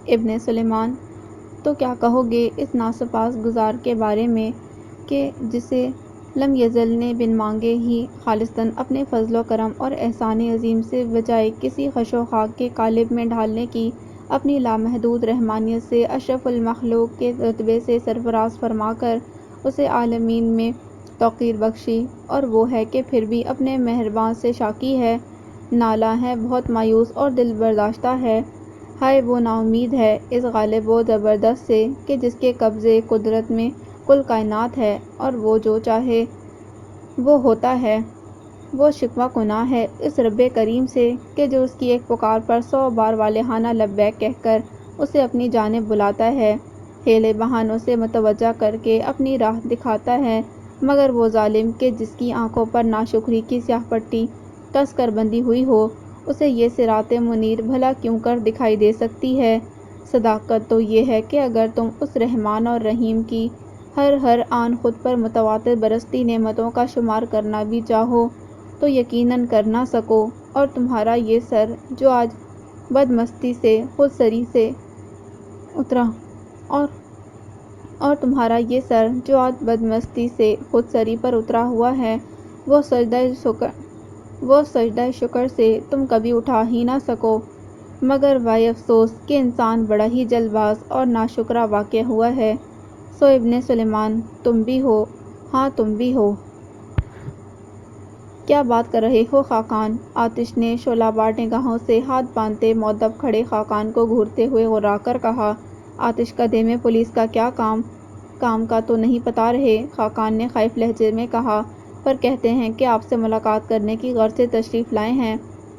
ابن سلیمان، تو کیا کہو گے اس ناسپاس گزار کے بارے میں کہ جسے لم یزل نے بن مانگے ہی خالصتاً اپنے فضل و کرم اور احسان عظیم سے بجائے کسی خش و خاک کے قالب میں ڈھالنے کی اپنی لامحدود رحمانیت سے اشرف المخلوق کے رتبے سے سرفراز فرما کر اسے عالمین میں توقیر بخشی، اور وہ ہے کہ پھر بھی اپنے مہرباں سے شاکی ہے، نالاں ہے، بہت مایوس اور دل برداشتہ ہے۔ ہائے وہ نا امید ہے اس غالب و زبردست سے کہ جس کے قبضے قدرت میں کل کائنات ہے، اور وہ جو چاہے وہ ہوتا ہے۔ وہ شکوہ کناں ہے اس رب کریم سے کہ جو اس کی ایک پکار پر 100 بار والہانہ لبیک کہہ کر اسے اپنی جانب بلاتا ہے، حیلے بہانوں سے متوجہ کر کے اپنی راہ دکھاتا ہے، مگر وہ ظالم کہ جس کی آنکھوں پر ناشکری کی سیاہ پٹی کس کر بندھی ہوئی ہو، اسے یہ صراط منیر بھلا کیوں کر دکھائی دے سکتی ہے؟ صداقت تو یہ ہے کہ اگر تم اس رحمان اور رحیم کی ہر آن خود پر متواتر برستی نعمتوں کا شمار کرنا بھی چاہو تو یقیناً کر نہ سکو، اور تمہارا یہ سر جو آج بدمستی سے خود سری سے اترا اور تمہارا یہ سر جو آج بدمستی سے خود سری پر اترا ہوا ہے، وہ سجدہ شکر سے تم کبھی اٹھا ہی نہ سکو، مگر وائے افسوس کہ انسان بڑا ہی جلد باز اور ناشکرا واقع ہوا ہے۔ سو ابن سلیمان، تم بھی ہو، ہاں تم بھی ہو۔ کیا بات کر رہے ہو خاقان؟ آتش نے شعلہ بار نگاہوں سے ہاتھ باندھتے مؤدب کھڑے خاقان کو گھورتے ہوئے غرا کر کہا۔ آتش قدے میں پولیس کا کیا کام؟ کام کا تو نہیں بتا رہے، خاقان نے خائف لہجے میں کہا، پر کہتے ہیں کہ آپ سے ملاقات کرنے کی غرض سے تشریف لائے ہیں۔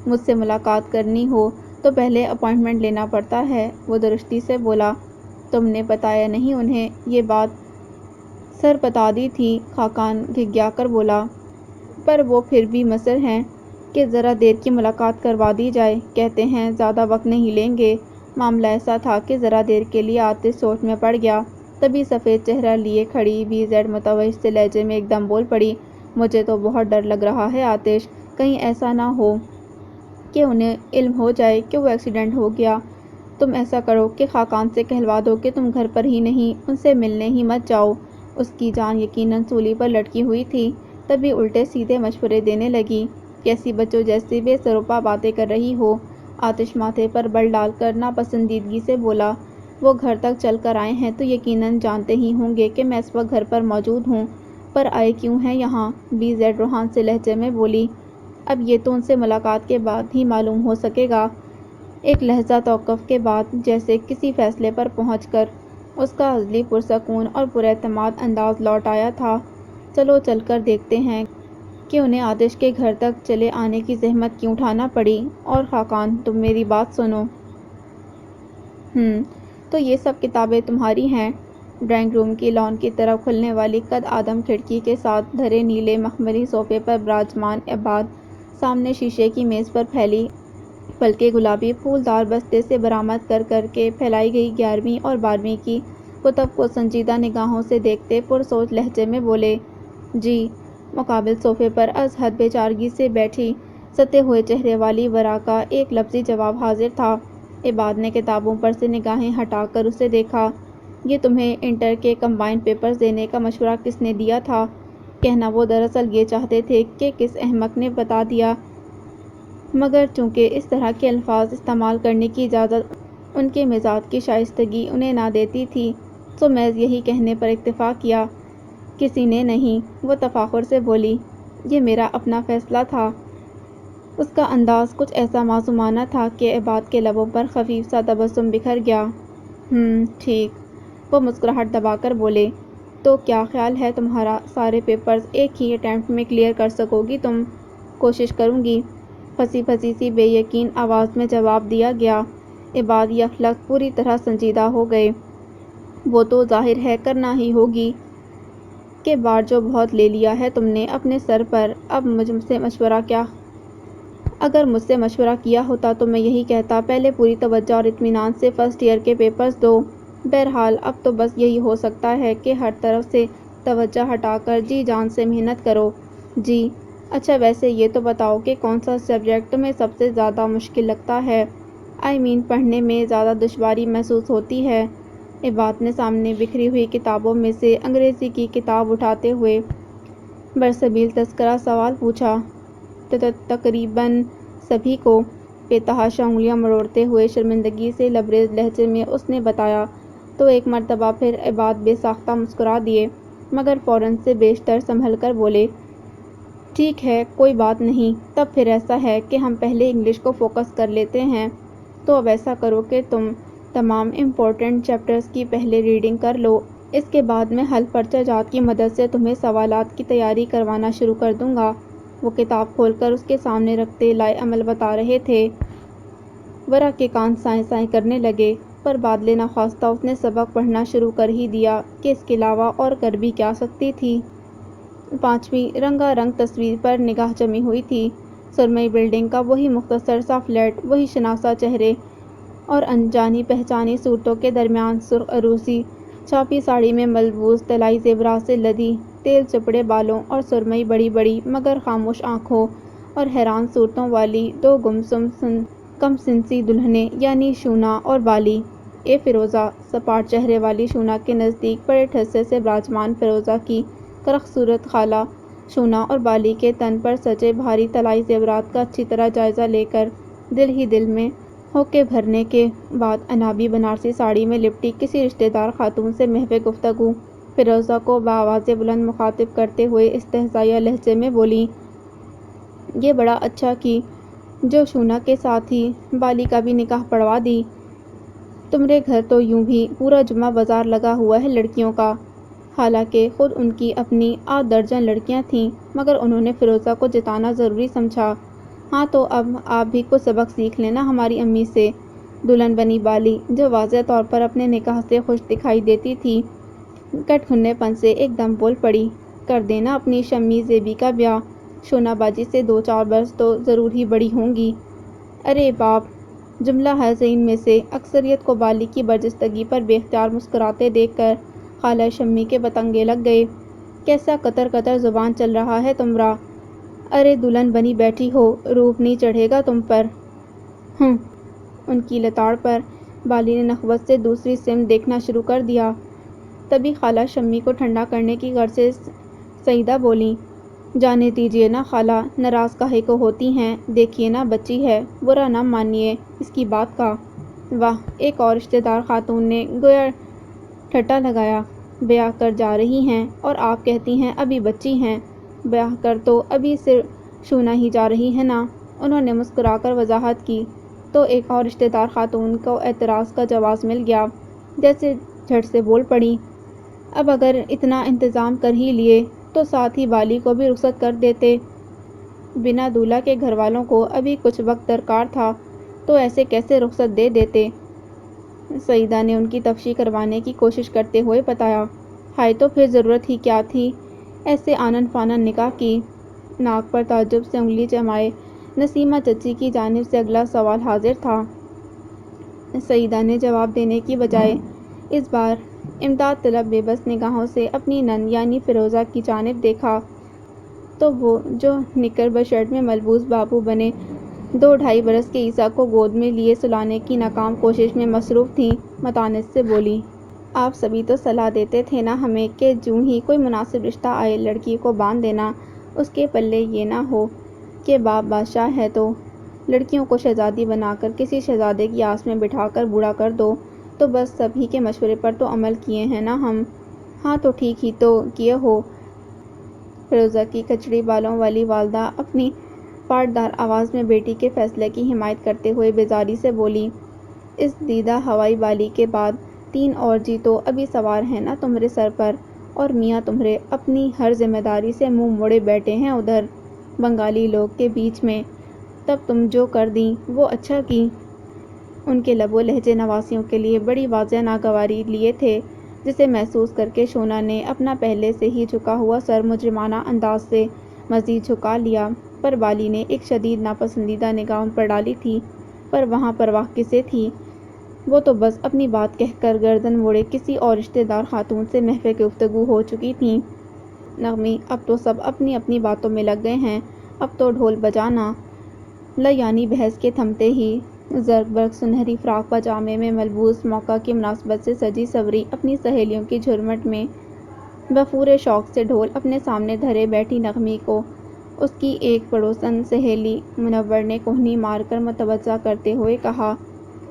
مجھ سے ملاقات کرنی ہو تو پہلے اپائنٹمنٹ لینا پڑتا ہے، وہ درستی سے بولا۔ تم نے بتایا نہیں انہیں یہ بات؟ سر بتا دی تھی، خاقان گھگیا کر بولا، پر وہ پھر بھی مصر ہیں کہ ذرا دیر کی ملاقات کروا دی جائے، کہتے ہیں زیادہ وقت نہیں لیں گے۔ معاملہ ایسا تھا کہ ذرا دیر کے لیے آتش سوچ میں پڑ گیا، تبھی سفید چہرہ لیے کھڑی BZ متوج سے لہجے میں ایک دم بول پڑی، مجھے تو بہت ڈر لگ رہا ہے آتش، کہیں ایسا نہ ہو کہ انہیں علم ہو جائے کہ وہ ایکسیڈنٹ ہو گیا۔ تم ایسا کرو کہ خاقان سے کہلوا دو کہ تم گھر پر ہی نہیں، ان سے ملنے ہی مت جاؤ۔ اس کی جان یقیناً سولی پر لٹکی ہوئی تھی، تبھی الٹے سیدھے مشورے دینے لگی، کیسی بچوں جیسی بے سروپا باتیں کر رہی ہو؟ آتش ماتھے پر بل ڈال کر ناپسندیدگی سے بولا، وہ گھر تک چل کر آئے ہیں تو یقیناً جانتے ہی ہوں گے کہ میں اس وقت گھر پر موجود ہوں، پر آئے کیوں ہیں یہاں؟ BZ روحان سے لہجے میں بولی، اب یہ تو ان سے ملاقات کے بعد ہی معلوم ہو سکے گا۔ ایک لحظہ توقف کے بعد جیسے کسی فیصلے پر پہنچ کر اس کا ازلی پرسکون اور پراعتماد انداز لوٹ آیا تھا، چلو چل کر دیکھتے ہیں کہ انہیں آتش کے گھر تک چلے آنے کی زحمت کیوں اٹھانا پڑی۔ اور خاقان تم میری بات سنو۔ تو یہ سب کتابیں تمہاری ہیں؟ ڈرائنگ روم کی لان کی طرف کھلنے والی قد آدم کھڑکی کے ساتھ دھرے نیلے مخملی صوفے پر براجمان عباد، سامنے شیشے کی میز پر پھیلی پلکے گلابی پھولدار بستے سے برآمد کر کر کے پھیلائی گئی 11ویں اور 12ویں کی کتب کو سنجیدہ نگاہوں سے دیکھتے پرسوچ لہجے میں بولے، جی۔ مقابل صوفے پر از حد بے چارگی سے بیٹھی ستے ہوئے چہرے والی ورا کا ایک لفظی جواب حاضر تھا۔ عباد نے کتابوں پر سے نگاہیں ہٹا کر اسے دیکھا، یہ تمہیں انٹر کے کمبائنڈ پیپرز دینے کا مشورہ کس نے دیا تھا؟ کہنا وہ دراصل یہ چاہتے تھے کہ کس احمق نے بتا دیا، مگر چونکہ اس طرح کے الفاظ استعمال کرنے کی اجازت ان کے مزاج کی شائستگی انہیں نہ دیتی تھی، سو محض یہی کہنے پر اکتفا کیا، کسی نے نہیں۔ وہ تفاخر سے بولی، یہ میرا اپنا فیصلہ تھا۔ اس کا انداز کچھ ایسا معصومانہ تھا کہ عباد کے لبوں پر خفیف سا تبسم بکھر گیا۔ ٹھیک، وہ مسکراہٹ دبا کر بولے، تو کیا خیال ہے تمہارا؟ سارے پیپرز ایک ہی اٹیمپٹ میں کلیئر کر سکو گی تم؟ کوشش کروں گی، پھنسی پھنسی سی بے یقین آواز میں جواب دیا گیا۔ عباد یک لخت پوری طرح سنجیدہ ہو گئے، وہ تو ظاہر ہے کرنا ہی ہوگی کہ بار جو بہت لے لیا ہے تم نے اپنے سر پر، اب مجھ سے مشورہ کیا؟ اگر مجھ سے مشورہ کیا ہوتا تو میں یہی کہتا، پہلے پوری توجہ اور اطمینان سے فرسٹ ایئر کے پیپرز دو۔ بہرحال اب تو بس یہی ہو سکتا ہے کہ ہر طرف سے توجہ ہٹا کر جی جان سے محنت کرو۔ جی۔ اچھا ویسے یہ تو بتاؤ کہ کون سا سبجیکٹ تمہیں سب سے زیادہ مشکل لگتا ہے؟ پڑھنے میں زیادہ دشواری محسوس ہوتی ہے۔ عباد نے سامنے بکھری ہوئی کتابوں میں سے انگریزی کی کتاب اٹھاتے ہوئے برسبیل تذکرہ سوال پوچھا۔ تقریباً سبھی کو بے تحاشا انگلیاں مروڑتے ہوئے شرمندگی سے لبریز لہجے میں اس نے بتایا تو ایک مرتبہ پھر عباد بے ساختہ مسکرا دیے، مگر فوراً سے بیشتر سنبھل کر بولے، ٹھیک ہے، کوئی بات نہیں، تب پھر ایسا ہے کہ ہم پہلے انگلش کو فوکس کر لیتے ہیں، تو اب ایسا کرو کہ تم تمام امپورٹنٹ چیپٹرز کی پہلے ریڈنگ کر لو، اس کے بعد میں حل پرچہ جات کی مدد سے تمہیں سوالات کی تیاری کروانا شروع کر دوں گا۔ وہ کتاب کھول کر اس کے سامنے رکھتے لائے عمل بتا رہے تھے۔ ورا کے کان سائیں سائیں کرنے لگے، پر بادلِ ناخواستہ اس نے سبق پڑھنا شروع کر ہی دیا کہ اس کے علاوہ اور کر بھی کیا سکتی تھی۔ 5ویں رنگا رنگ تصویر پر نگاہ جمی ہوئی تھی۔ سرمئی بلڈنگ کا وہی مختصر سا فلیٹ، وہی شناسا چہرے اور انجانی پہچانی صورتوں کے درمیان سرخ عروسی چھاپی ساڑی میں ملبوس طلائی زیورات سے لدی تیل چپڑے بالوں اور سرمئی بڑی بڑی مگر خاموش آنکھوں اور حیران صورتوں والی دو گمسم کم سنسی دلہنیں، یعنی شونا اور بالی۔ فیروزہ سپاٹ چہرے والی شونا کے نزدیک بڑے ٹھسے سے براجمان فیروزہ کی کرخ صورت خالہ شونا اور بالی کے تن پر سجے بھاری طلائی زیورات کا اچھی طرح جائزہ لے کر دل ہی دل میں ہوکے بھرنے کے بعد انابی بنارسی ساڑی میں لپٹی کسی رشتہ دار خاتون سے محو گفتگو فیروزہ کو بآواز بلند مخاطب کرتے ہوئے استہزائیہ لہجے میں بولی، یہ بڑا اچھا کی جو شونا کے ساتھ ہی بالی کا بھی نکاح پڑھوا دی۔ تمرے گھر تو یوں بھی پورا جمعہ بازار لگا ہوا ہے لڑکیوں کا۔ حالانکہ خود ان کی اپنی 8 درجن لڑکیاں تھیں، مگر انہوں نے فیروزہ کو جتانا ضروری سمجھا۔ ہاں تو اب آپ بھی کچھ سبق سیکھ لینا ہماری امی سے۔ دلہن بنی بالی، جو واضح طور پر اپنے نکاح سے خوش دکھائی دیتی تھی، کٹ ہننے پن سے ایک دم بول پڑی، کر دینا اپنی شمع زیبی کا بیاہ، شونا باجی سے 2-4 برس تو ضرور ہی بڑی ہوں گی۔ ارے باپ! جملہ حاضرین میں سے اکثریت کو بالی کی برجستگی پر بے اختیار مسکراتے دیکھ کر خالہ شمع کے بتنگے لگ گئے۔ کیسا قطر قطر زبان چل رہا ہے تمرا! ارے دلہن بنی بیٹھی ہو، روب نہیں چڑھے گا تم پر؟ ہوں۔ ان کی لتاڑ پر بالی نے نخوت سے دوسری سمت دیکھنا شروع کر دیا۔ تبھی خالہ شمع کو ٹھنڈا کرنے کی غرض سے سعیدہ بولیں، جانے دیجیے نا خالہ، ناراض کاہے کو ہوتی ہیں، دیکھیے نا بچی ہے، برا نہ مانیے اس کی بات کا۔ واہ! ایک اور رشتہ دار خاتون نے گویا ٹھٹھا لگایا، بیاہ کر جا رہی ہیں اور آپ کہتی ہیں ابھی بچی ہیں، بیاہ کر تو ابھی صرف شونا ہی جا رہی ہے نا۔ انہوں نے مسکرا کر وضاحت کی تو ایک اور رشتہ دار خاتون کو اعتراض کا جواز مل گیا، جیسے جھٹ سے بول پڑیں، اب اگر اتنا انتظام کر ہی لیے تو ساتھ ہی بالی کو بھی رخصت کر دیتے۔ بنا دولہا کے گھر والوں کو ابھی کچھ وقت درکار تھا تو ایسے کیسے رخصت دے دیتے؟ سعیدہ نے ان کی تفشی کروانے کی کوشش کرتے ہوئے بتایا، ہائے تو پھر ضرورت ہی کیا تھی ایسے آنن فانن نکاح کی؟ ناک پر تعجب سے انگلی جمائے نسیمہ چچی کی جانب سے اگلا سوال حاضر تھا۔ سعیدہ نے جواب دینے کی بجائے اس بار امداد طلب بے بس نگاہوں سے اپنی نند یعنی فیروزہ کی جانب دیکھا تو وہ جو نکر بشرٹ میں ملبوس بابو بنے 2-2.5 برس کے عیسیٰ کو گود میں لیے سلانے کی ناکام کوشش میں مصروف تھیں، متانت سے بولی، آپ سبھی تو صلاح دیتے تھے نا ہمیں کہ جوں ہی کوئی مناسب رشتہ آئے لڑکی کو باندھ دینا، اس کے پلے یہ نہ ہو کہ باپ بادشاہ ہے تو لڑکیوں کو شہزادی بنا کر کسی شہزادے کی آس میں بٹھا کر بوڑھا کر دو، تو بس سبھی کے مشورے پر تو عمل کیے ہیں نا ہم۔ ہاں تو ٹھیک ہی تو کیے ہو۔ فیروزہ کی کچڑی بالوں والی والدہ اپنی پاٹدار آواز میں بیٹی کے فیصلے کی حمایت کرتے ہوئے بیزاری سے بولی، اس دیدہ ہوائی بالی کے بعد 3 اور جی تو ابھی سوار ہیں نا تمہرے سر پر، اور میاں تمہرے اپنی ہر ذمہ داری سے منہ موڑے بیٹھے ہیں ادھر بنگالی لوگ کے بیچ میں، تب تم جو کر دیں وہ اچھا کی۔ ان کے لب و لہجے نواسیوں کے لیے بڑی واضح ناگواری لیے تھے، جسے محسوس کر کے شونا نے اپنا پہلے سے ہی جھکا ہوا سر مجرمانہ انداز سے مزید جھکا لیا، پر بالی نے ایک شدید ناپسندیدہ نگاہ ان پر ڈالی تھی، پر وہاں پرواہ کسے تھی؟ وہ تو بس اپنی بات کہہ کر گردن موڑے کسی اور رشتہ دار خاتون سے محو گفتگو ہو چکی تھیں۔ نغمی، اب تو سب اپنی اپنی باتوں میں لگ گئے ہیں، اب تو ڈھول بجانا، یعنی بحث کے تھمتے ہی زرق برق سنہری فراق پاجامے میں ملبوس، موقع کی مناسبت سے سجی سوری اپنی سہیلیوں کی جھرمٹ میں بپورے شوق سے ڈھول اپنے سامنے دھرے بیٹھی نغمی کو اس کی ایک پڑوسن سہیلی منور نے کوہنی مار کر متوجہ کرتے ہوئے کہا،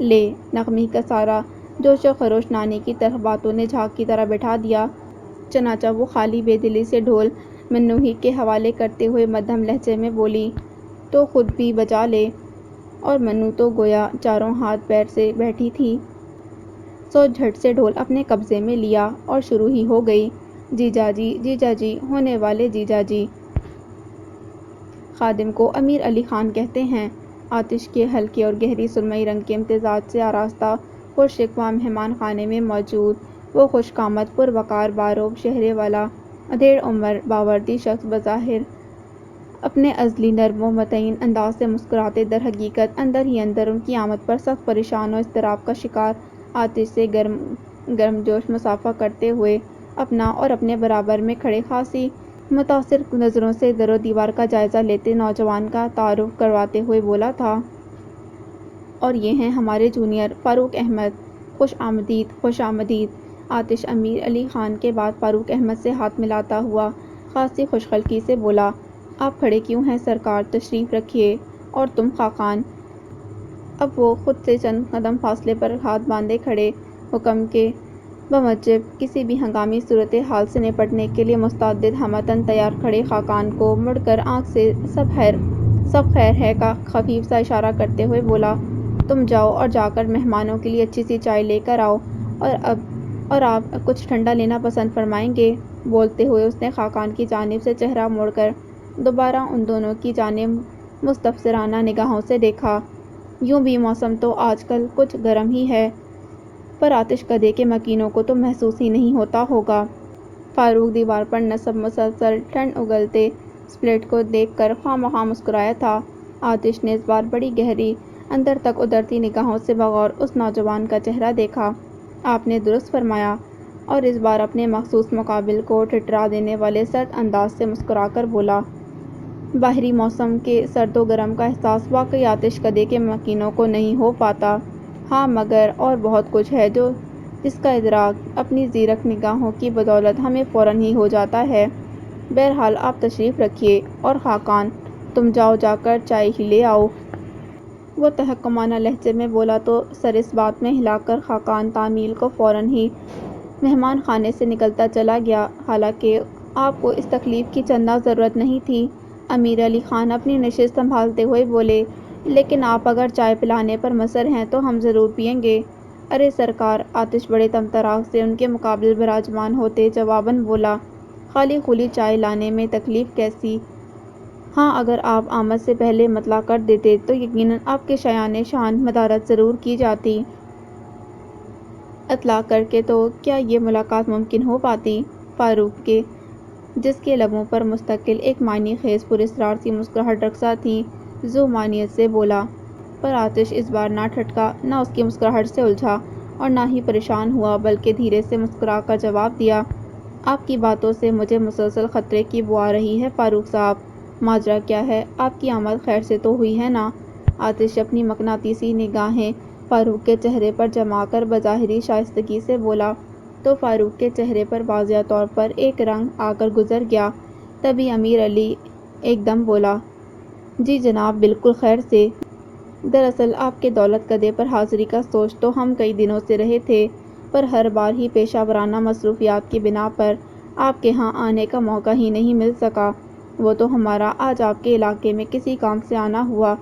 لے، نغمی کا سارا جوش و خروش نانی کی تلخ باتوں نے جھاگ کی طرح بٹھا دیا۔ چنانچہ وہ خالی بے دلی سے ڈھول منو ہی کے حوالے کرتے ہوئے مدھم لہجے میں بولی، تو خود بھی بجا لے۔ اور منو تو گویا چاروں ہاتھ پیر سے بیٹھی تھی، سو جھٹ سے ڈھول اپنے قبضے میں لیا اور شروع ہی ہو گئی، جیجا جی، جیجا جی، ہونے والے جیجا جی۔ خادم کو امیر علی خان کہتے ہیں۔ آتش کے ہلکے اور گہری سرمئی رنگ کے امتزاج سے آراستہ پرشکوہ مہمان خانے میں موجود وہ خوش قامت، پروقار، باروب چہرے والا، ادھیڑ عمر، باوردی شخص بظاہر اپنے ازلی نرم و مطمئن انداز سے مسکراتے، در حقیقت اندر ہی اندر ان کی آمد پر سخت پریشان و اضطراب کا شکار آتش سے گرم جوش مصافحہ کرتے ہوئے اپنا اور اپنے برابر میں کھڑے خاصی متاثر نظروں سے در و دیوار کا جائزہ لیتے نوجوان کا تعارف کرواتے ہوئے بولا تھا، اور یہ ہیں ہمارے جونیئر فاروق احمد۔ خوش آمدید، خوش آمدید۔ آتش امیر علی خان کے بعد فاروق احمد سے ہاتھ ملاتا ہوا خاصی خوش خلقی سے بولا، آپ کھڑے کیوں ہیں سرکار، تشریف رکھیے۔ اور تم خاقان؟ اب وہ خود سے چند قدم فاصلے پر ہاتھ باندھے کھڑے، حکم کے بموجب کسی بھی ہنگامی صورتحال سے نپٹنے کے لیے مستعد ہمہ تن تیار کھڑے خاقان کو مڑ کر آنکھ سے سب خیر ہے کا خفیف سا اشارہ کرتے ہوئے بولا، تم جاؤ اور جا کر مہمانوں کے لیے اچھی سی چائے لے کر آؤ، اور آپ کچھ ٹھنڈا لینا پسند فرمائیں گے؟ بولتے ہوئے اس نے خاقان کی جانب سے چہرہ موڑ کر دوبارہ ان دونوں کی جانب مستفسرانہ نگاہوں سے دیکھا۔ یوں بھی موسم تو آج کل کچھ گرم ہی ہے، پر آتش کدے کے مکینوں کو تو محسوس ہی نہیں ہوتا ہوگا۔ فاروق دیوار پر نصب مسلسل ٹھنڈ اگلتے سپلٹ کو دیکھ کر خواہ مخواہ مسکرایا تھا۔ آتش نے اس بار بڑی گہری اندر تک اترتی نگاہوں سے بغور اس نوجوان کا چہرہ دیکھا۔ آپ نے درست فرمایا، اور اس بار اپنے مخصوص مقابل کو ٹھٹرا دینے والے سرد انداز سے مسکرا کر بولا، باہری موسم کے سرد و گرم کا احساس واقعی آتش کدے کے مکینوں کو نہیں ہو پاتا، ہاں مگر اور بہت کچھ ہے جس کا ادراک اپنی زیرک نگاہوں کی بدولت ہمیں فوراً ہی ہو جاتا ہے۔ بہرحال آپ تشریف رکھیے، اور خاقان، تم جاؤ جا کر چائے ہی لے آؤ۔ وہ تحکمانہ لہجے میں بولا تو سر اس بات میں ہلا کر خاقان تعمیل کو فوراً ہی مہمان خانے سے نکلتا چلا گیا۔ حالانکہ آپ کو اس تکلیف کی چنداں ضرورت نہیں تھی۔ امیر علی خان اپنی نشست سنبھالتے ہوئے بولے، لیکن آپ اگر چائے پلانے پر مصر ہیں تو ہم ضرور پئیں گے۔ ارے سرکار، آتش بڑے طمطراق سے ان کے مقابل براجمان ہوتے جواباً بولا، خالی خولی چائے لانے میں تکلیف کیسی؟ ہاں اگر آپ آمد سے پہلے مطلع کر دیتے تو یقیناً آپ کے شایان شان مدارت ضرور کی جاتی۔ اطلاع کر کے تو کیا یہ ملاقات ممکن ہو پاتی؟ فاروق کے جس کے لبوں پر مستقل ایک معنی خیز پراسرار سی مسکراہٹ رقصہ تھی، ذو معنیت سے بولا۔ پر آتش اس بار نہ ٹھٹکا، نہ اس کی مسکراہٹ سے الجھا، اور نہ ہی پریشان ہوا، بلکہ دھیرے سے مسکرا کر جواب دیا، آپ کی باتوں سے مجھے مسلسل خطرے کی بو آ رہی ہے فاروق صاحب۔ ماجرا کیا ہے؟ آپ کی آمد خیر سے تو ہوئی ہے نا؟ آتش اپنی مقناطیسی نگاہیں فاروق کے چہرے پر جما کر بظاہری شائستگی سے بولا، تو فاروق کے چہرے پر واضح طور پر ایک رنگ آ کر گزر گیا۔ تبھی امیر علی ایک دم بولا، جی جناب، بالکل خیر سے۔ دراصل آپ کے دولت کدے پر حاضری کا سوچ تو ہم کئی دنوں سے رہے تھے، پر ہر بار ہی پیشہ ورانہ مصروفیات کی بنا پر آپ کے ہاں آنے کا موقع ہی نہیں مل سکا۔ وہ تو ہمارا آج آپ کے علاقے میں کسی کام سے آنا ہوا،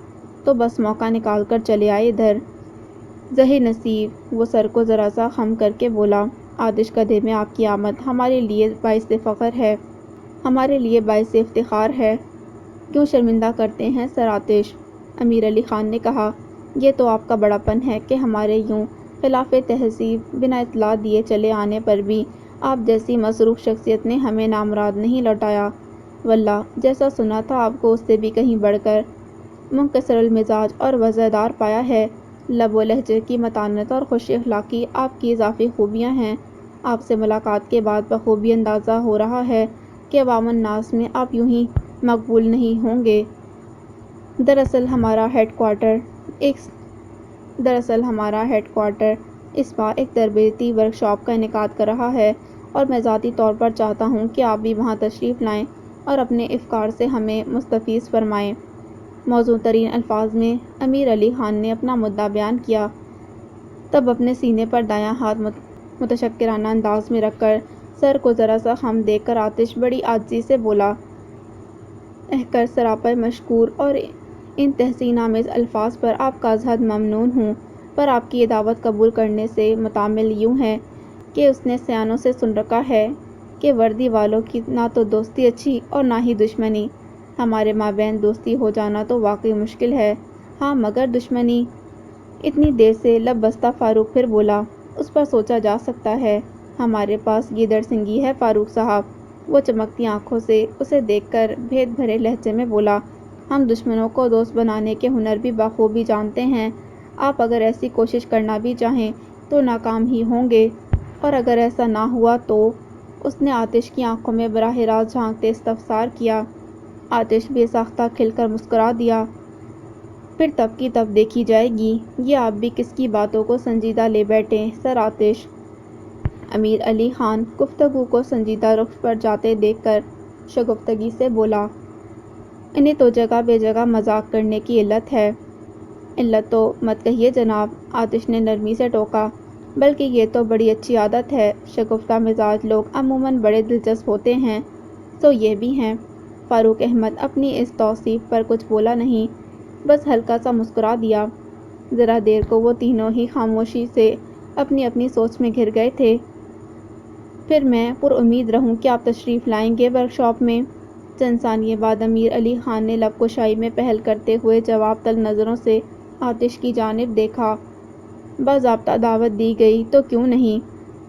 تو بس موقع نکال کر چلے آئے ادھر۔ ظہیر نصیب، وہ سر کو ذرا سا خم کر کے بولا، آتش کدے میں آپ کی آمد ہمارے لیے باعث فخر ہے، ہمارے لیے باعث افتخار ہے۔ کیوں شرمندہ کرتے ہیں سر آتش؟ امیر علی خان نے کہا، یہ تو آپ کا بڑا پن ہے کہ ہمارے یوں خلاف تہذیب بنا اطلاع دیے چلے آنے پر بھی آپ جیسی مصروف شخصیت نے ہمیں نامراد نہیں لوٹایا۔ واللہ جیسا سنا تھا آپ کو اس سے بھی کہیں بڑھ کر منکسر المزاج اور وضع دار پایا ہے۔ لب و لہجے کی متانت اور خوش اخلاقی آپ کی اضافی خوبیاں ہیں۔ آپ سے ملاقات کے بعد بخوبی اندازہ ہو رہا ہے کہ عوام الناس میں آپ یوں ہی مقبول نہیں ہوں گے۔ دراصل ہمارا ہیڈ کوارٹر ایک دراصل ہمارا ہیڈ کوارٹر اس بار ایک تربیتی ورکشاپ کا انعقاد کر رہا ہے اور میں ذاتی طور پر چاہتا ہوں کہ آپ بھی وہاں تشریف لائیں اور اپنے افکار سے ہمیں مستفیض فرمائیں۔ موزوں ترین الفاظ میں امیر علی خان نے اپنا مدعا بیان کیا، تب اپنے سینے پر دایاں ہاتھ متشکرانہ انداز میں رکھ کر سر کو ذرا سا خم دے کر آتش بڑی عاجزی سے بولا، کر سراپر مشکور اور ان تحسین آمیز الفاظ پر آپ کا از حد ممنون ہوں، پر آپ کی یہ دعوت قبول کرنے سے متعامل یوں ہے کہ اس نے سیانوں سے سن رکھا ہے کہ وردی والوں کی نہ تو دوستی اچھی اور نہ ہی دشمنی۔ ہمارے مابین دوستی ہو جانا تو واقعی مشکل ہے، ہاں مگر دشمنی؟ اتنی دیر سے لب بستہ فاروق پھر بولا، اس پر سوچا جا سکتا ہے، ہمارے پاس گیدڑ سنگھی ہے فاروق صاحب۔ وہ چمکتی آنکھوں سے اسے دیکھ کر بھید بھرے لہجے میں بولا، ہم دشمنوں کو دوست بنانے کے ہنر بھی بخوبی جانتے ہیں، آپ اگر ایسی کوشش کرنا بھی چاہیں تو ناکام ہی ہوں گے، اور اگر ایسا نہ ہوا تو؟ اس نے آتش کی آنکھوں میں براہ راست جھانکتے استفسار کیا۔ آتش بے ساختہ کھل کر مسکرا دیا، پھر تب کی تب دیکھی جائے گی، یہ آپ بھی کس کی باتوں کو سنجیدہ لے بیٹھے سر آتش۔ امیر علی خان گفتگو کو سنجیدہ رخ پر جاتے دیکھ کر شگفتگی سے بولا، انہیں تو جگہ بے جگہ مذاق کرنے کی علت ہے۔ علت تو مت کہیے جناب، آتش نے نرمی سے ٹوکا، بلکہ یہ تو بڑی اچھی عادت ہے، شگفتہ مزاج لوگ عموماً بڑے دلچسپ ہوتے ہیں، سو یہ بھی ہیں۔ فاروق احمد اپنی اس توصیف پر کچھ بولا نہیں، بس ہلکا سا مسکرا دیا۔ ذرا دیر کو وہ تینوں ہی خاموشی سے اپنی اپنی سوچ میں گھر گئے تھے۔ پھر میں پر امید رہوں کہ آپ تشریف لائیں گے ورکشاپ میں؟ چند ثانیے بعد امیر علی خان نے لب کشائی میں پہل کرتے ہوئے جواب طلب نظروں سے آتش کی جانب دیکھا، باضابطہ دعوت دی گئی تو کیوں نہیں؟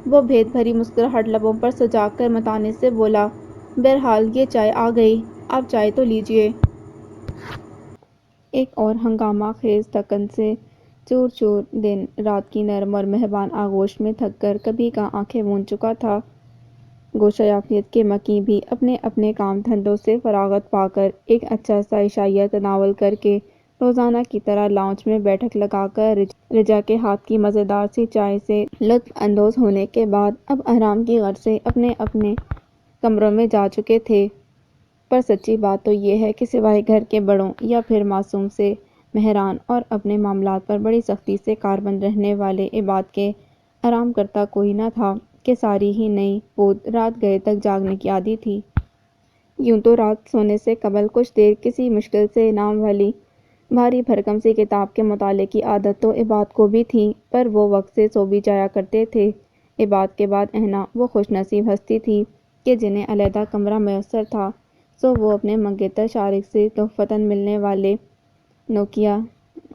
وہ بھید بھری مسکراہٹ لبوں پر سجا کر متانے سے بولا، بہرحال یہ چائے آ گئی، آپ چائے تو لیجیے۔ ایک اور ہنگامہ خیز تھکن سے چور چور دن رات کی نرم اور مہربان آغوش میں تھک کر کبھی کا آنکھیں بون چکا تھا۔ گوشہ یافیت کے مکیں بھی اپنے اپنے کام دھندوں سے فراغت پا کر ایک اچھا سا عشائیہ تناول کر کے روزانہ کی طرح لاؤنج میں بیٹھک لگا کر رجا کے ہاتھ کی مزیدار سی چائے سے لطف اندوز ہونے کے بعد اب آرام کی غرض سے اپنے اپنے کمروں میں جا چکے تھے۔ پر سچی بات تو یہ ہے کہ سوائے گھر کے بڑوں یا پھر معصوم سے مہران اور اپنے معاملات پر بڑی سختی سے کاربند رہنے والے عباد کے آرام کرتا کوئی نہ تھا کہ ساری ہی نئی پود رات گئے تک جاگنے کی عادی تھی۔ یوں تو رات سونے سے قبل کچھ دیر کسی مشکل سے نام والی بھاری بھرکم سی کتاب کے مطالعے کی عادت تو عباد کو بھی تھی، پر وہ وقت سے سو بھی جایا کرتے تھے۔ عباد کے بعد اہنا وہ خوش نصیب ہستی تھی کہ جنہیں علیحدہ کمرہ میسر تھا، سو وہ اپنے منگیتر شارک سے تحفتاً ملنے والے نوکیا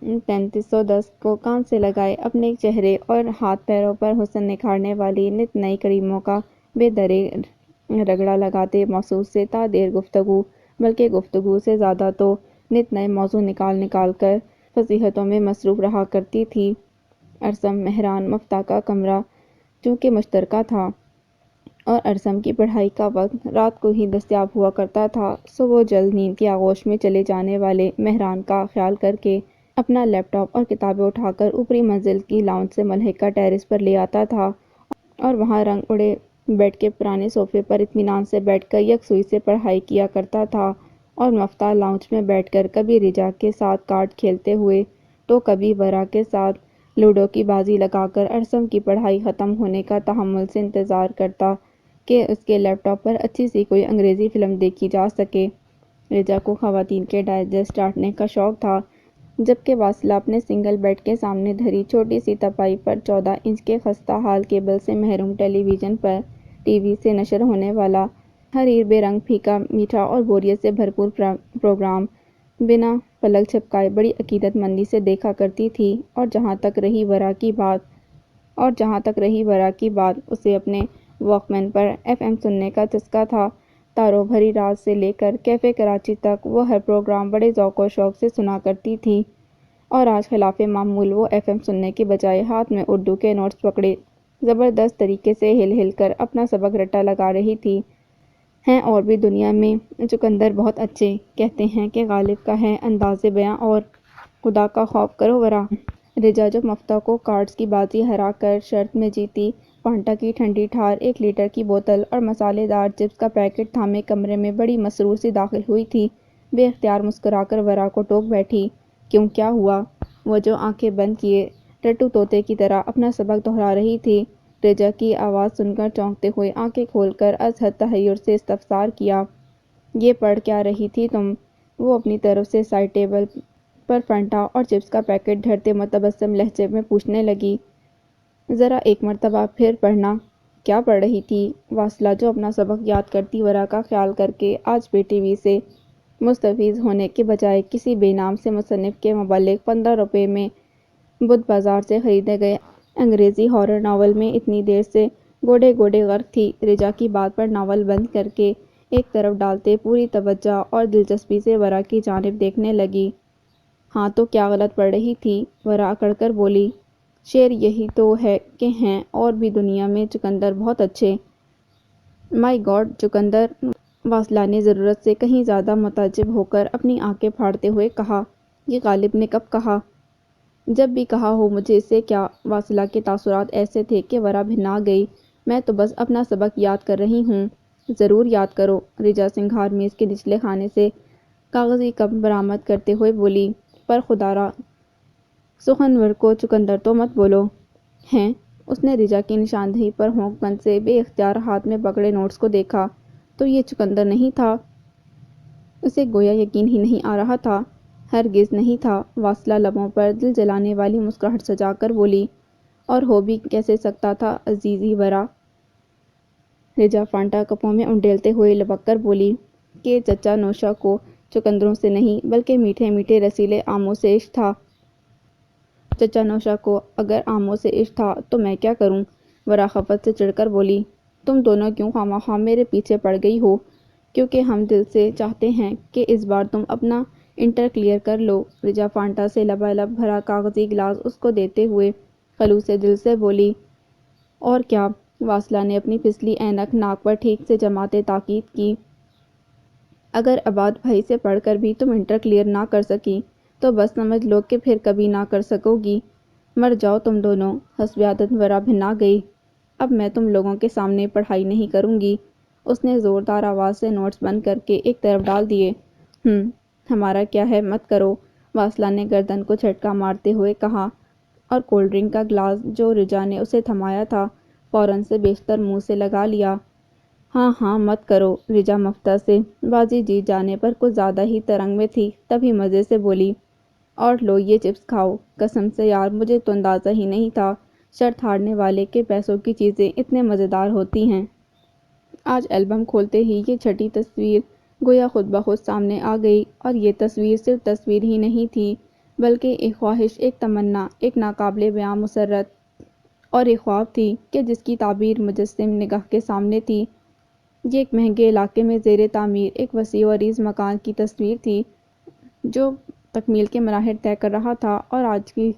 3310 کو کان سے لگائے اپنے چہرے اور ہاتھ پیروں پر حسن نکھارنے والی نت نئی کریموں کا بے درے رگڑا لگاتے موصوف سے تا دیر گفتگو، بلکہ گفتگو سے زیادہ تو نت نئے موضوع نکال نکال کر فصیحتوں میں مصروف رہا کرتی تھی۔ ارسم مہران مفتاح کا کمرہ چونکہ مشترکہ تھا اور ارسم کی پڑھائی کا وقت رات کو ہی دستیاب ہوا کرتا تھا، سو وہ جلد نیند کی آغوش میں چلے جانے والے مہران کا خیال کر کے اپنا لیپ ٹاپ اور کتابیں اٹھا کر اوپری منزل کی لاؤنج سے ملحقہ ٹیرس پر لے آتا تھا اور وہاں رنگ اڑے بیڈ کے پرانے صوفے پر اطمینان سے بیٹھ کر یکسوئی سے پڑھائی کیا کرتا تھا، اور مفتاح لاؤنج میں بیٹھ کر کبھی رجا کے ساتھ کارڈ کھیلتے ہوئے تو کبھی ورا کے ساتھ لوڈو کی بازی لگا کر ارسم کی پڑھائی ختم ہونے کا تحمل سے انتظار کرتا کہ اس کے لیپ ٹاپ پر اچھی سی کوئی انگریزی فلم دیکھی جا سکے۔ رجا کو خواتین کے ڈائجسٹ ڈانٹنے کا شوق تھا، جبکہ واصلہ اپنے سنگل بیڈ کے سامنے دھری چھوٹی سی تپائی پر 14 انچ کے خستہ حال کیبل سے محروم ٹیلی ویژن پر ٹی وی سے نشر ہونے والا حریر بے رنگ پھیکا میٹھا اور بوریت سے بھرپور پروگرام بنا پلک جھپکائے بڑی عقیدت مندی سے دیکھا کرتی تھی، اور جہاں تک رہی ورا کی بات اسے اپنے واک مین پر ایف ایم سننے کا چسکا تھا۔ تاروں بھری رات سے لے کر کیفے کراچی تک وہ ہر پروگرام بڑے ذوق و شوق سے سنا کرتی تھی، اور آج خلاف معمول وہ ایف ایم سننے کی بجائے ہاتھ میں اردو کے نوٹس پکڑے زبردست طریقے سے ہل ہل کر اپنا سبق رٹا لگا رہی تھی۔ ہیں اور بھی دنیا میں چقندر بہت اچھے، کہتے ہیں کہ غالب کا ہے انداز بیاں اور خدا کا خوف کرو ورا۔ رجا جب مفتہ کو کارڈز کی بازی ہرا کر شرط میں جیتی، فانٹا کی ٹھنڈی ٹھار 1 لیٹر کی بوتل اور مسالے دار چپس کا پیکٹ تھامے کمرے میں بڑی مسرور سی داخل ہوئی تھی، بے اختیار مسکرا کر ورا کو ٹوک بیٹھی۔ کیوں، کیا ہوا؟ وہ جو آنکھیں بند کیے ٹٹو طوطے کی طرح اپنا سبق دہرا رہی تھی، رجا کی آواز سن کر چونکتے ہوئے آنکھیں کھول کر از حد تحیر سے استفسار کیا، یہ پڑھ کیا رہی تھی تم؟ وہ اپنی طرف سے سائڈ ٹیبل پر فانٹا اور چپس کا پیکٹ دھرتے متبسم لہجے میں پوچھنے لگی۔ ذرا ایک مرتبہ پھر پڑھنا۔ کیا پڑھ رہی تھی؟ واصلہ جو اپنا سبق یاد کرتی ورا کا خیال کر کے آج بھی ٹی وی سے مستفیض ہونے کے بجائے کسی بے نام سے مصنف کے مبلغ 15 روپے میں بدھ بازار سے خریدے گئے انگریزی ہارر ناول میں اتنی دیر سے گوڑے گوڑے غرق تھی، رجا کی بات پر ناول بند کر کے ایک طرف ڈالتے پوری توجہ اور دلچسپی سے ورا کی جانب دیکھنے لگی۔ ہاں تو کیا غلط پڑھ رہی تھی؟ ورا اکڑ کر بولی۔ شعر یہی تو ہے کہ ہیں اور بھی دنیا میں چقندر بہت اچھے۔ مائی گاڈ، چقندر! واصلہ نے ضرورت سے کہیں زیادہ متعجب ہو کر اپنی آنکھیں پھاڑتے ہوئے کہا۔ یہ غالب نے کب کہا؟ جب بھی کہا ہو، مجھے اس سے کیا؟ واصلہ کے تاثرات ایسے تھے کہ ورا بھننا گئی۔ میں تو بس اپنا سبق یاد کر رہی ہوں۔ ضرور یاد کرو، رجا سنگھار میز کے نچلے خانے سے کاغذی کپ برآمد کرتے ہوئے بولی، پر خدا را سخنور کو چقندر تو مت بولو۔ ہیں؟ اس نے رجا کی نشاندہی پر ہونک بند سے بے اختیار ہاتھ میں پکڑے نوٹس کو دیکھا۔ تو یہ چقندر نہیں تھا؟ اسے گویا یقین ہی نہیں آ رہا تھا۔ ہرگز نہیں تھا، واصلہ لبوں پر دل جلانے والی مسکراہٹ سجا کر بولی۔ اور ہو بھی کیسے سکتا تھا عزیزی ورا؟ رجا فانٹا کپوں میں انڈیلتے ہوئے لبک کر بولی کہ چچا نوشا کو چقندروں سے نہیں بلکہ میٹھے میٹھے رسیلے آموں سے عشق تھا۔ چچا نوشا کو اگر آموں سے عشق تھا تو میں کیا کروں؟ ورا خفت سے چڑھ کر بولی۔ تم دونوں کیوں خواہ میرے پیچھے پڑ گئی ہو؟ کیونکہ ہم دل سے چاہتے ہیں کہ اس بار تم اپنا انٹر کلیئر کر لو۔ رجا فانٹا سے لبالب بھرا کاغذی گلاس اس کو دیتے ہوئے خلوص دل سے بولی۔ اور کیا؟ واصلہ نے اپنی پھسلی اینک ناک پر ٹھیک سے جماتے تاکید کی۔ اگر عباد بھائی سے پڑھ کر بھی تم انٹر کلیئر نہ کر سکی تو بس سمجھ لو کہ پھر کبھی نہ کر سکو گی۔ مر جاؤ تم دونوں۔ حسب عادت ورا بھنا گئی۔ اب میں تم لوگوں کے سامنے پڑھائی نہیں کروں گی۔ اس نے زوردار آواز سے نوٹس بند کر کے ایک طرف ڈال دیے۔ ہمارا کیا ہے، مت کرو، واصلہ نے گردن کو جھٹکا مارتے ہوئے کہا اور کولڈ ڈرنک کا گلاس جو رجا نے اسے تھمایا تھا فوراً سے بیشتر منہ سے لگا لیا۔ ہاں مت کرو۔ رجا مفتہ سے بازی جیت جانے پر کچھ زیادہ ہی ترنگ میں تھی، تبھی مزے سے بولی۔ اور لو یہ چپس کھاؤ۔ قسم سے یار، مجھے تو اندازہ ہی نہیں تھا شرط ہارنے والے کے پیسوں کی چیزیں اتنے مزیدار ہوتی ہیں۔ آج البم کھولتے ہی یہ چھٹی تصویر گویا خود بخود سامنے آ گئی، اور یہ تصویر صرف تصویر ہی نہیں تھی بلکہ ایک خواہش، ایک تمنا، ایک ناقابل بیاں مسرت اور ایک خواب تھی کہ جس کی تعبیر مجسم نگاہ کے سامنے تھی۔ یہ ایک مہنگے علاقے میں زیر تعمیر ایک وسیع و عریض مکان کی تصویر تھی جو تکمیل کے مراحل طے کر رہا تھا اور آج کی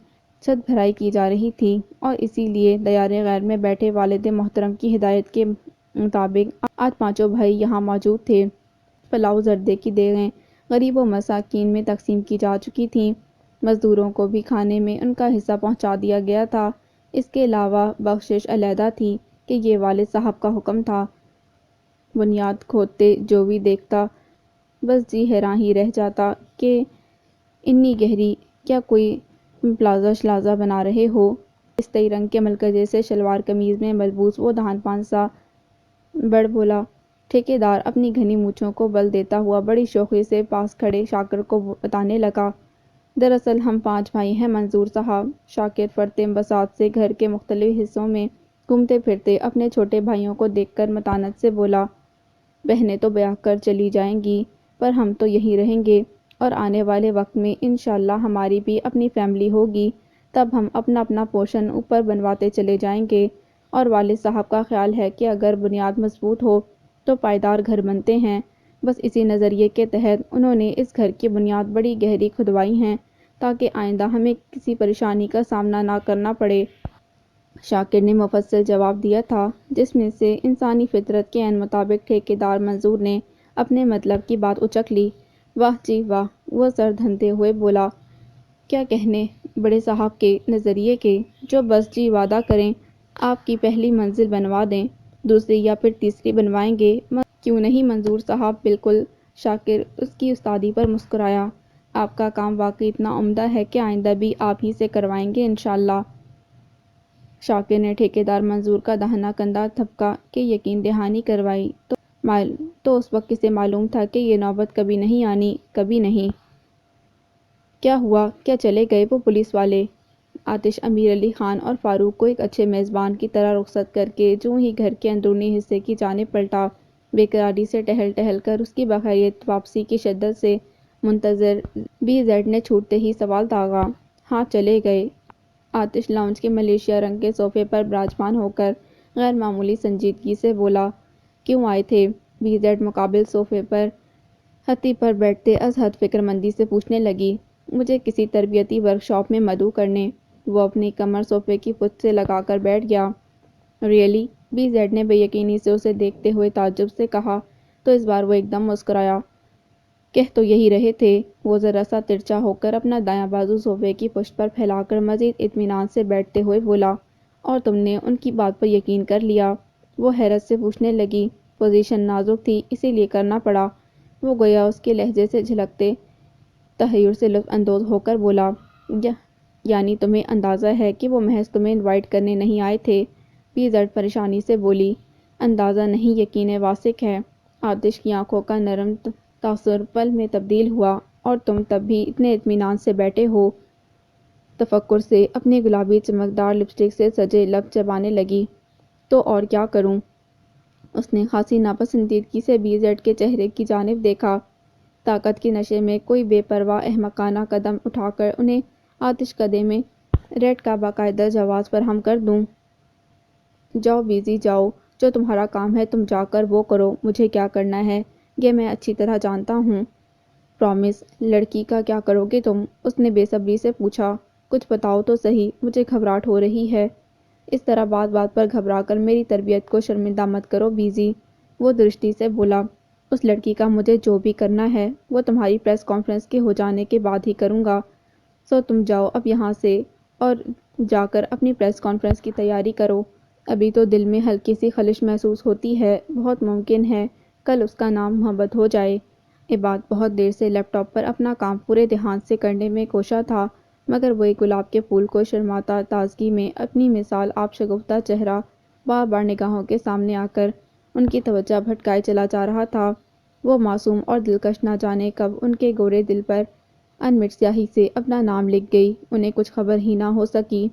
چھت بھرائی کی جا رہی تھی، اور اسی لیے دیار غیر میں بیٹھے والد محترم کی ہدایت کے مطابق آج پانچوں بھائی یہاں موجود تھے۔ پلاؤ زردے کی دیگیں غریب و مساکین میں تقسیم کی جا چکی تھیں، مزدوروں کو بھی کھانے میں ان کا حصہ پہنچا دیا گیا تھا۔ اس کے علاوہ بخشش علیحدہ تھی کہ یہ والد صاحب کا حکم تھا۔ بنیاد کھودتے جو بھی دیکھتا بس جی حیران ہی رہ جاتا کہ انی گہری، کیا کوئی پلازہ شلازہ بنا رہے ہو؟ پستئی رنگ کے ملکزے سے شلوار قمیض میں ملبوس وہ دہان پان سا بڑ بولا ٹھیکیدار اپنی گھنی مونچھوں کو بل دیتا ہوا بڑی شوخی سے پاس کھڑے شاکر کو بتانے لگا۔ دراصل ہم 5 بھائی ہیں منظور صاحب۔ شاکر فرط بساط سے گھر کے مختلف حصوں میں گھومتے پھرتے اپنے چھوٹے بھائیوں کو دیکھ کر متانت سے بولا۔ بہنیں تو بیاہ کر چلی جائیں گی پر ہم تو یہیں رہیں گے، اور آنے والے وقت میں انشاءاللہ ہماری بھی اپنی فیملی ہوگی، تب ہم اپنا اپنا پورشن اوپر بنواتے چلے جائیں گے۔ اور والد صاحب کا خیال ہے کہ اگر بنیاد مضبوط ہو تو پائیدار گھر بنتے ہیں۔ بس اسی نظریے کے تحت انہوں نے اس گھر کی بنیاد بڑی گہری کھدوائی ہے تاکہ آئندہ ہمیں کسی پریشانی کا سامنا نہ کرنا پڑے۔ شاکر نے مفصل جواب دیا تھا جس میں سے انسانی فطرت کے عین مطابق ٹھیکیدار منظور نے اپنے مطلب کی بات اچک لی۔ واہ جی واہ، وہ سر دھنتے ہوئے بولا۔ کیا کہنے بڑے صاحب کے نظریے کے، جو بس جی وعدہ کریں آپ کی پہلی منزل بنوا دیں، دوسری یا پھر تیسری بنوائیں گے۔ کیوں نہیں منظور صاحب، بالکل۔ شاکر اس کی استادی پر مسکرایا۔ آپ کا کام واقعی اتنا عمدہ ہے کہ آئندہ بھی آپ ہی سے کروائیں گے انشاءاللہ۔ شاکر نے ٹھیکیدار منظور کا داہنا کندھا تھپکا کہ یقین دہانی کروائی تو اس وقت کسے معلوم تھا کہ یہ نوبت کبھی نہیں آنی، کبھی نہیں۔ کیا ہوا؟ کیا چلے گئے وہ پولیس والے؟ آتش امیر علی خان اور فاروق کو ایک اچھے میزبان کی طرح رخصت کر کے جوں ہی گھر کے اندرونی حصے کی جانب پلٹا، بے قراری سے ٹہل ٹہل کر اس کی بخیریت واپسی کی شدت سے منتظر بی زیڈ نے چھوٹتے ہی سوال داغا۔ ہاں چلے گئے۔ آتش لاؤنج کے ملیشیا رنگ کے صوفے پر براجمان ہو کر غیر معمولی سنجیدگی سے بولا۔ کیوں آئے تھے؟ بی زیڈ مقابل صوفے پر ہتھی پر بیٹھتے از حد فکر مندی سے پوچھنے لگی۔ مجھے کسی تربیتی ورکشاپ میں مدعو کرنے۔ وہ اپنی کمر صوفے کی پشت سے لگا کر بیٹھ گیا۔ ریئلی؟ بی زیڈ نے بے یقینی سے اسے دیکھتے ہوئے تعجب سے کہا تو اس بار وہ ایک دم مسکرایا۔ کہہ تو یہی رہے تھے۔ وہ ذرا سا ترچھا ہو کر اپنا دایاں بازو صوفے کی پشت پر پھیلا کر مزید اطمینان سے بیٹھتے ہوئے بولا۔ اور تم نے ان کی بات پر یقین کر لیا؟ وہ حیرت سے پوچھنے لگی۔ پوزیشن نازک تھی، اسی لیے کرنا پڑا۔ وہ گویا اس کے لہجے سے جھلکتے تحیر سے لطف اندوز ہو کر بولا۔ یعنی تمہیں اندازہ ہے کہ وہ محض تمہیں انوائٹ کرنے نہیں آئے تھے؟ بی زیڈ پریشانی سے بولی۔ اندازہ نہیں، یقین واثق ہے۔ آتش کی آنکھوں کا نرم تاثر پل میں تبدیل ہوا۔ اور تم تب بھی اتنے اطمینان سے بیٹھے ہو؟ تفکر سے اپنی گلابی چمکدار لپسٹک سے سجے لب چبانے لگی۔ تو اور کیا کروں؟ اس نے خاصی ناپسندیدگی سے بی زیڈ کے چہرے کی جانب دیکھا۔ طاقت کے نشے میں کوئی بے پرواہ احمقانہ قدم اٹھا کر انہیں آتش قدے میں ریڈ کا باقاعدہ جواز فراہم کر دوں؟ جاؤ بیزی جاؤ، جو تمہارا کام ہے تم جا کر وہ کرو، مجھے کیا کرنا ہے یہ میں اچھی طرح جانتا ہوں۔ پرامس؟ لڑکی کا کیا کرو گے تم؟ اس نے بے صبری سے پوچھا۔ کچھ بتاؤ تو صحیح، مجھے گھبراہٹ ہو رہی ہے۔ اس طرح بات بات پر گھبرا کر میری تربیت کو شرمندہ مت کرو بیزی، وہ درشتی سے بولا۔ اس لڑکی کا مجھے جو بھی کرنا ہے وہ تمہاری پریس کانفرنس کے ہو جانے کے بعد ہی کروں گا۔ سو تم جاؤ اب یہاں سے اور جا کر اپنی پریس کانفرنس کی تیاری کرو۔ ابھی تو دل میں ہلکی سی خلش محسوس ہوتی ہے، بہت ممکن ہے کل اس کا نام محبت ہو جائے۔ عباد بہت دیر سے لیپ ٹاپ پر اپنا کام پورے دھیان سے کرنے میں کوشاں تھا، مگر وہ ایک گلاب کے پھول کو شرماتا تازگی میں اپنی مثال آپ شگفتہ چہرہ بار بار نگاہوں کے سامنے آ کر ان کی توجہ بھٹکائے چلا جا رہا تھا۔ وہ معصوم اور دلکش نہ جانے کب ان کے گورے دل پر انمٹ سیاہی سے اپنا نام لکھ گئی، انہیں کچھ خبر ہی نہ ہو سکی۔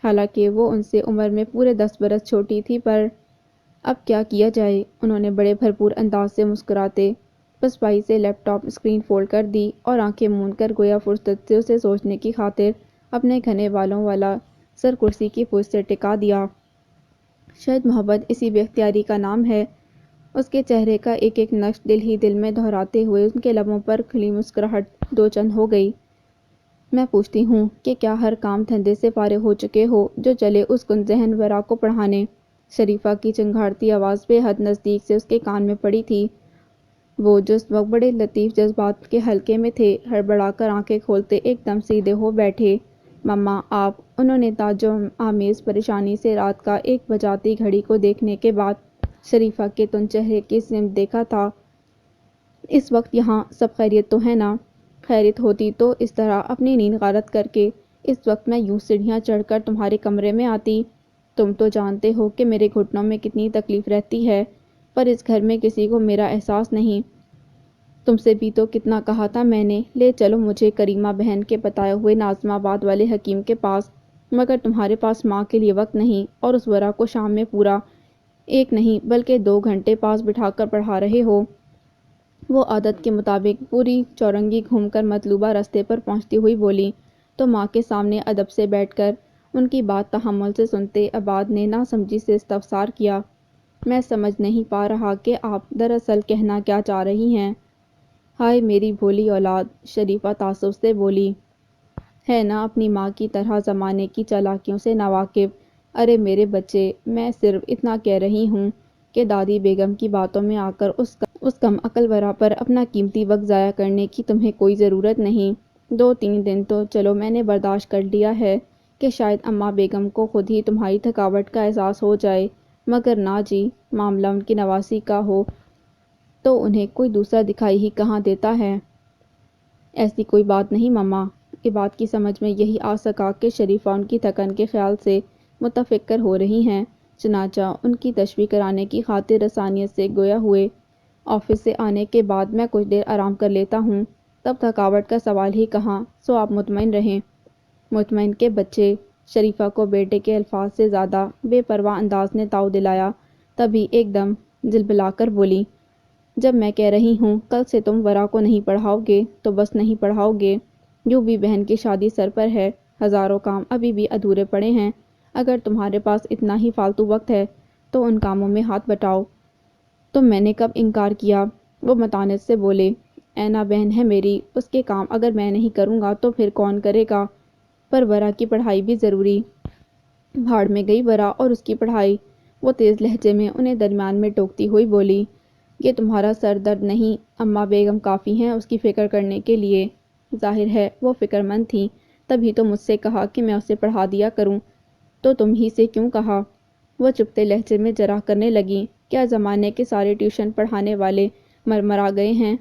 حالانکہ وہ ان سے عمر میں پورے 10 برس چھوٹی تھی، پر اب کیا کیا جائے؟ انہوں نے بڑے بھرپور انداز سے مسکراتے پسپائی سے لیپ ٹاپ اسکرین فولڈ کر دی اور آنکھیں موند کر گویا فرصت سے اسے سوچنے کی خاطر اپنے گھنے بالوں والا سر کرسی کی پشت سے ٹکا دیا۔ شاید محبت اسی بے اختیاری کا نام ہے۔ اس کے چہرے کا ایک ایک نقش دل ہی دل میں دہراتے ہوئے ان کے لبوں پر کھلی مسکراہٹ دو چند ہو گئی۔ میں پوچھتی ہوں کہ کیا ہر کام دھندے سے فارغ ہو چکے ہو جو چلے اس کن ذہن ورا کو پڑھانے؟ شریفہ کی چنگھاڑتی آواز بے حد نزدیک سے اس کے کان میں پڑی تھی۔ وہ جو اس وقت بڑے لطیف جذبات کے حلقے میں تھے، ہڑبڑا کر آنکھیں کھولتے ایک دم سیدھے ہو بیٹھے۔ مما آپ؟ انہوں نے تعجب آمیز پریشانی سے رات کا 1 بجاتی گھڑی کو دیکھنے کے بعد شریفہ کے تند چہرے کی سمت دیکھا تھا۔ اس وقت یہاں سب خیریت تو ہے نا؟ خیریت ہوتی تو اس طرح اپنی نیند غارت کر کے اس وقت میں یوں سیڑھیاں چڑھ کر تمہارے کمرے میں آتی؟ تم تو جانتے ہو کہ میرے گھٹنوں میں کتنی تکلیف رہتی ہے، پر اس گھر میں کسی کو میرا احساس نہیں۔ تم سے بھی تو کتنا کہا تھا میں نے، لے چلو مجھے کریمہ بہن کے بتائے ہوئے ناظم آباد والے حکیم کے پاس، مگر تمہارے پاس ماں کے لیے وقت نہیں، اور اس ورا کو شام میں پورا 1 نہیں بلکہ 2 گھنٹے پاس بٹھا کر پڑھا رہے ہو۔ وہ عادت کے مطابق پوری چورنگی گھوم کر مطلوبہ رستے پر پہنچتی ہوئی بولی تو ماں کے سامنے ادب سے بیٹھ کر ان کی بات تحمل سے سنتے عباد نے ناسمجھی سے استفسار کیا۔ میں سمجھ نہیں پا رہا کہ آپ دراصل کہنا کیا چاہ رہی ہیں۔ ہائے میری بھولی اولاد، شریفہ تعصب سے بولی۔ ہے نا اپنی ماں کی طرح زمانے کی چالاکیوں سے ناواقف؟ ارے میرے بچے، میں صرف اتنا کہہ رہی ہوں کہ دادی بیگم کی باتوں میں آ کر اس کم عقل ورا پر اپنا قیمتی وقت ضائع کرنے کی تمہیں کوئی ضرورت نہیں۔ 2-3 دن تو چلو میں نے برداشت کر لیا ہے کہ شاید اماں بیگم کو خود ہی تمہاری تھکاوٹ کا احساس ہو جائے، مگر نہ جی، معاملہ ان کی نواسی کا ہو تو انہیں کوئی دوسرا دکھائی ہی کہاں دیتا ہے۔ ایسی کوئی بات نہیں مما۔ یہ بات کی سمجھ میں یہی آ سکا کہ شریفہ ان کی تھکن کے خیال سے متفکر ہو رہی ہیں، چنانچہ ان کی تشویح کرانے کی خاطر رسانیت سے گویا ہوئے، آفس سے آنے کے بعد میں کچھ دیر آرام کر لیتا ہوں، تب تھکاوٹ کا سوال ہی کہاں، سو آپ مطمئن رہیں۔ مطمئن کے بچے، شریفہ کو بیٹے کے الفاظ سے زیادہ بے پرواہ انداز نے تاؤ دلایا، تبھی ایک دم جلبلا کر بولی، جب میں کہہ رہی ہوں کل سے تم ورا کو نہیں پڑھاؤ گے تو بس نہیں پڑھاؤ گے، یوں بھی بہن کی شادی سر پر ہے، ہزاروں کام ابھی بھی ادھورے پڑے ہیں، اگر تمہارے پاس اتنا ہی فالتو وقت ہے تو ان کاموں میں ہاتھ بٹاؤ۔ تو میں نے کب انکار کیا، وہ متانت سے بولے، اینا بہن ہے میری، اس کے کام اگر میں نہیں کروں گا تو پھر کون کرے گا، پر ورا کی پڑھائی بھی ضروری۔ بھاڑ میں گئی ورا اور اس کی پڑھائی، وہ تیز لہجے میں انہیں درمیان میں ٹوکتی ہوئی بولی، یہ تمہارا سر درد نہیں، اماں بیگم کافی ہیں اس کی فکر کرنے کے لیے۔ ظاہر ہے وہ فکر مند تھیں، تبھی تو مجھ سے کہا کہ میں اسے پڑھا دیا کروں۔ تو تم ہی سے کیوں کہا؟ وہ چپتے لہجے میں جرح کرنے لگیں، کیا زمانے کے سارے ٹیوشن پڑھانے والے مرمرا گئے ہیں؟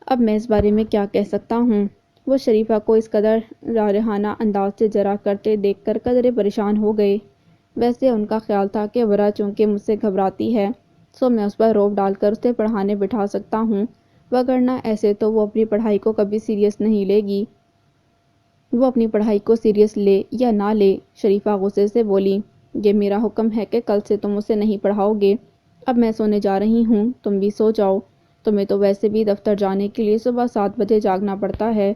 اب میں اس بارے میں کیا کہہ سکتا ہوں؟ وہ شریفہ کو اس قدر جارحانہ انداز سے جرح کرتے دیکھ کر قدرے پریشان ہو گئے۔ ویسے ان کا خیال تھا کہ ورا چونکہ مجھ سے گھبراتی ہے، سو میں اس پر روب ڈال کر اسے پڑھانے بٹھا سکتا ہوں، وگرنہ ایسے تو وہ اپنی پڑھائی کو کبھی سیریس نہیں لے گی۔ وہ اپنی پڑھائی کو سیریس لے یا نہ لے، شریفہ غصے سے بولی، یہ میرا حکم ہے کہ کل سے تم اسے نہیں پڑھاؤ گے۔ اب میں سونے جا رہی ہوں، تم بھی سو جاؤ، تمہیں تو ویسے بھی دفتر جانے کے لیے صبح 7 بجے جاگنا پڑتا ہے۔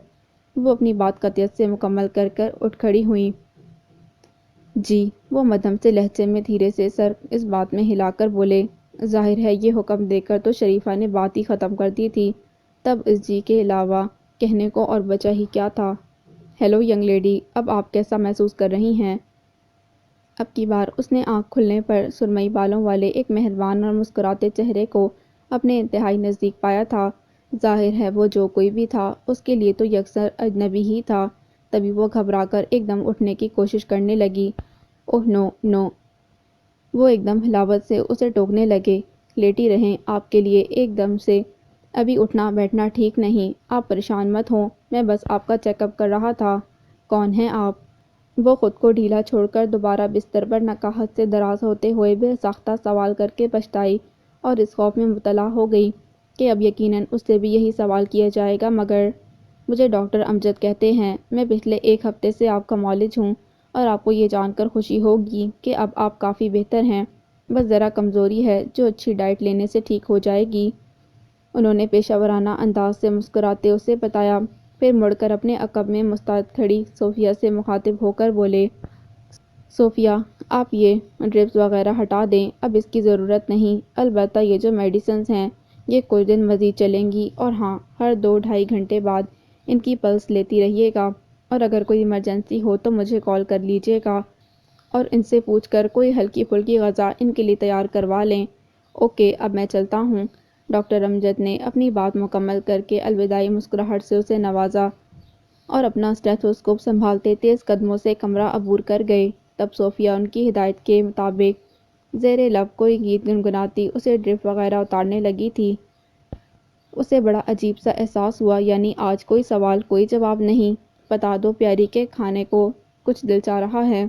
وہ اپنی بات قطعیت سے مکمل کر کر اٹھ کھڑی ہوئیں۔ جی، وہ مدھم سے لہجے میں دھیرے سے سر اس بات میں ہلا کر بولے۔ ظاہر ہے یہ حکم دے کر تو شریفہ نے بات ہی ختم کر دی تھی، تب اس جی کے علاوہ کہنے کو اور بچا ہی کیا تھا۔ ہیلو ینگ لیڈی، اب آپ کیسا محسوس کر رہی ہیں؟ اب کی بار اس نے آنکھ کھلنے پر سرمئی بالوں والے ایک مہربان اور مسکراتے چہرے کو اپنے انتہائی نزدیک پایا تھا۔ ظاہر ہے وہ جو کوئی بھی تھا اس کے لیے تو یکسر اجنبی ہی تھا، تبھی وہ گھبرا کر ایک دم اٹھنے کی کوشش کرنے لگی۔ اوہ نو نو، وہ ایک دم ہلاوت سے اسے ٹوکنے لگے، لیٹی رہیں، آپ کے لیے ایک دم سے ابھی اٹھنا بیٹھنا ٹھیک نہیں، آپ پریشان مت ہوں، میں بس آپ کا چیک اپ کر رہا تھا۔ کون ہیں آپ؟ وہ خود کو ڈھیلا چھوڑ کر دوبارہ بستر پر نکاہت سے دراز ہوتے ہوئے بے ساختہ سوال کر کے پچھتائی اور اس خوف میں مبتلا ہو گئی کہ اب یقیناً اس سے بھی یہی سوال کیا جائے گا، مگر مجھے ڈاکٹر امجد کہتے ہیں، میں پچھلے 1 ہفتے سے آپ کا معالج ہوں، اور آپ کو یہ جان کر خوشی ہوگی کہ اب آپ کافی بہتر ہیں، بس ذرا کمزوری ہے جو اچھی ڈائٹ لینے سے ٹھیک ہو جائے گی۔ انہوں نے پیشہ ورانہ انداز سے مسکراتے اسے بتایا، پھر مڑ کر اپنے عقب میں مستعد کھڑی صوفیہ سے مخاطب ہو کر بولے، صوفیہ، آپ یہ ڈرپس وغیرہ ہٹا دیں، اب اس کی ضرورت نہیں، البتہ یہ جو میڈیسنز ہیں یہ کچھ دن مزید چلیں گی، اور ہاں، ہر 2-2.5 گھنٹے بعد ان کی پلس لیتی رہیے گا، اور اگر کوئی ایمرجنسی ہو تو مجھے کال کر لیجیے گا، اور ان سے پوچھ کر کوئی ہلکی پھلکی غذا ان کے لیے تیار کروا لیں۔ اوکے، اب میں چلتا ہوں۔ ڈاکٹر امجد نے اپنی بات مکمل کر کے الوداعی مسکراہٹ سے اسے نوازا اور اپنا اسٹیتھوسکوپ سنبھالتے تیز قدموں سے کمرہ عبور کر گئے۔ تب صوفیہ ان کی ہدایت کے مطابق زیر لب کوئی گیت گنگناتی اسے ڈرپ وغیرہ اتارنے لگی تھی۔ اسے بڑا عجیب سا احساس ہوا، یعنی آج کوئی سوال کوئی جواب نہیں، بتا دو پیاری کہ کھانے کو کچھ دل چاہ رہا ہے۔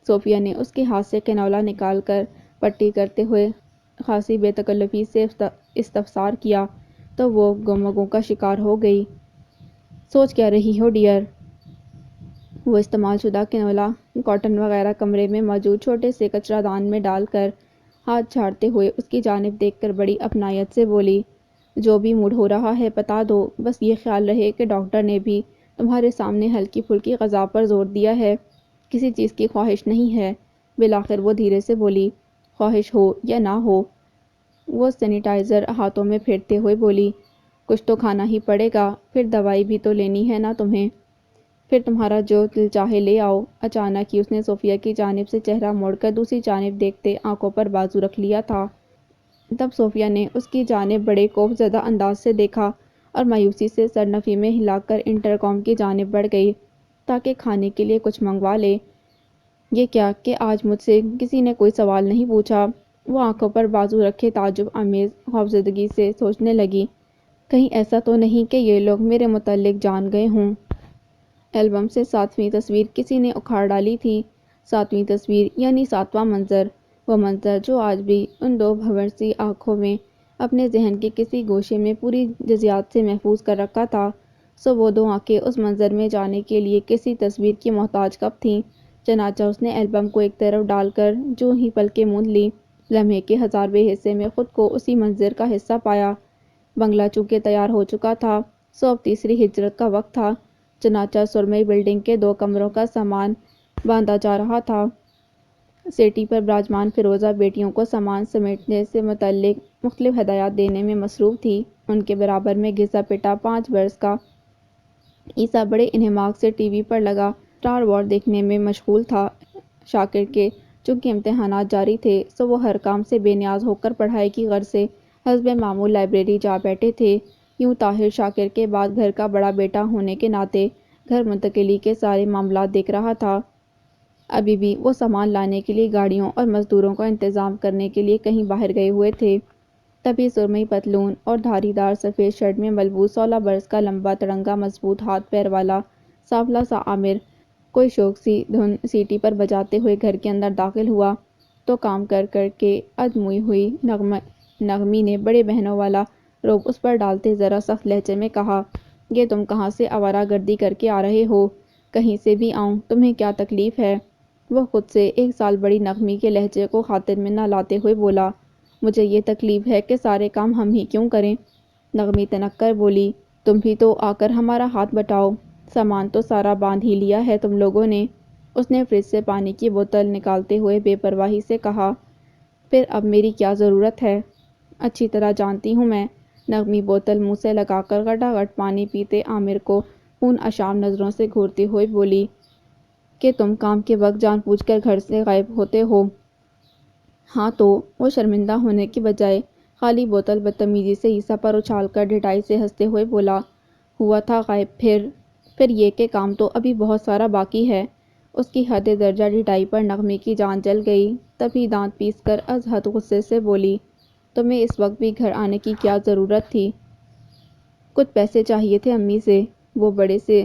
صوفیہ نے اس کے ہاتھ سے کنولا نکال کر پٹی کرتے ہوئے خاصی بے تکلفی سے استفسار کیا تو وہ گمگوں کا شکار ہو گئی۔ سوچ کیا رہی ہو ڈیئر؟ وہ استعمال شدہ کنولا کاٹن وغیرہ کمرے میں موجود چھوٹے سے کچرا دان میں ڈال کر ہاتھ جھاڑتے ہوئے اس کی جانب دیکھ کر بڑی اپنائیت سے بولی، جو بھی موڈ ہو رہا ہے بتا دو، بس یہ خیال رہے کہ ڈاکٹر نے بھی تمہارے سامنے ہلکی پھلکی غذا پر زور دیا ہے، کسی چیز کی خواہش نہیں ہے۔ بالآخر وہ دھیرے سے بولی، خواہش ہو یا نہ ہو، وہ سینیٹائزر ہاتھوں میں پھیرتے ہوئے بولی، کچھ تو کھانا ہی پڑے گا، پھر دوائی بھی تو لینی ہے نا تمہیں، پھر تمہارا جو دل چاہے لے آؤ۔ اچانک ہی اس نے صوفیہ کی جانب سے چہرہ موڑ کر دوسری جانب دیکھتے آنکھوں پر بازو رکھ لیا تھا۔ تب صوفیہ نے اس کی جانب بڑے خوف زدہ انداز سے دیکھا اور مایوسی سے سر نفی میں ہلا کر انٹرکام کی جانب بڑھ گئی تاکہ کھانے کے لیے کچھ منگوا لے۔ یہ کیا کہ آج مجھ سے کسی نے کوئی سوال نہیں پوچھا؟ وہ آنکھوں پر بازو رکھے تعجب آمیز خوفزدگی سے سوچنے لگی، کہیں ایسا تو نہیں کہ یہ لوگ میرے متعلق جان گئے ہوں۔ البم سے 7ویں تصویر کسی نے اکھاڑ ڈالی تھی۔ 7ویں تصویر یعنی 7واں منظر، وہ منظر جو آج بھی ان دو بھنور-سی آنکھوں میں اپنے ذہن کے کسی گوشے میں پوری جزیات سے محفوظ کر رکھا تھا۔ سو وہ دو آنکھیں اس منظر میں جانے کے لیے کسی تصویر کی محتاج کب تھیں؟ چنانچہ اس نے البم کو ایک طرف ڈال کر جوں ہی پلکیں موند لی، لمحے کے 1000ویں حصے میں خود کو اسی منظر کا حصہ پایا۔ بنگلہ چونکہ تیار ہو چکا تھا، سو اب تیسری ہجرت کا وقت تھا۔ چنانچہ سرمئی بلڈنگ کے 2 کمروں کا سامان باندھا جا رہا تھا۔ سیٹی پر براجمان فیروزہ بیٹیوں کو سامان سمیٹنے سے متعلق مختلف ہدایات دینے میں مصروف تھی۔ ان کے برابر میں گھسا پٹا 5 برس کا عیسیٰ بڑے انہماک سے ٹی وی پر لگا اسٹار وار دیکھنے میں مشغول تھا۔ شاکر کے چونکہ امتحانات جاری تھے، سو وہ ہر کام سے بے نیاز ہو کر پڑھائی کی غرض سے حسب معمول لائبریری جا بیٹھے تھے۔ یوں طاہر شاکر کے بعد گھر کا بڑا بیٹا ہونے کے ناطے گھر منتقلی کے سارے معاملات دیکھ رہا تھا۔ ابھی بھی وہ سامان لانے کے لیے گاڑیوں اور مزدوروں کا انتظام کرنے کے لیے کہیں باہر گئے ہوئے تھے۔ تبھی سرمئی پتلون اور دھاری دار سفید شرٹ میں ملبوس 16 برس کا لمبا تڑنگا مضبوط ہاتھ پیر والا سانولا سا عامر کوئی شوق سی دھن سیٹی پر بجاتے ہوئے گھر کے اندر داخل ہوا تو کام کر کر کے ادموئی ہوئی نغمی نے بڑے بہنوں والا رعب اس پر ڈالتے ذرا سخت لہجے میں کہا، یہ تم کہاں سے آوارہ گردی کر کے آ رہے ہو؟ کہیں سے بھی آؤں، تمہیں کیا تکلیف ہے؟ وہ خود سے 1 سال بڑی نغمی کے لہجے کو خاطر میں نہ لاتے ہوئے بولا، مجھے یہ تکلیف ہے کہ سارے کام ہم ہی کیوں کریں؟ نغمی تنک کر بولی، تم بھی تو آ کر ہمارا ہاتھ بٹاؤ، سامان تو سارا باندھ ہی لیا ہے تم لوگوں نے۔ اس نے فریج سے پانی کی بوتل نکالتے ہوئے بے پرواہی سے کہا، پھر اب میری کیا ضرورت ہے؟ اچھی طرح جانتی ہوں میں۔ نغمی بوتل منہ سے لگا کر گٹاگٹ پانی پیتے عامر کو خون اشام نظروں سے گھورتے ہوئے بولی کہ تم کام کے وقت جان بوجھ کر گھر سے غائب ہوتے ہو۔ ہاں تو؟ وہ شرمندہ ہونے کی بجائے خالی بوتل بدتمیزی سے عیسیٰ پر اچھال کر ڈھٹائی سے ہنستے ہوئے بولا، ہوا تھا غائب پھر یہ کہ کام تو ابھی بہت سارا باقی ہے۔ اس کی حد درجہ ڈھٹائی پر نغمی کی جان جل گئی، تبھی دانت پیس کر از حد غصے سے بولی، تمہیں اس وقت بھی گھر آنے کی کیا ضرورت تھی؟ کچھ پیسے چاہیے تھے امی سے۔ وہ بڑے سے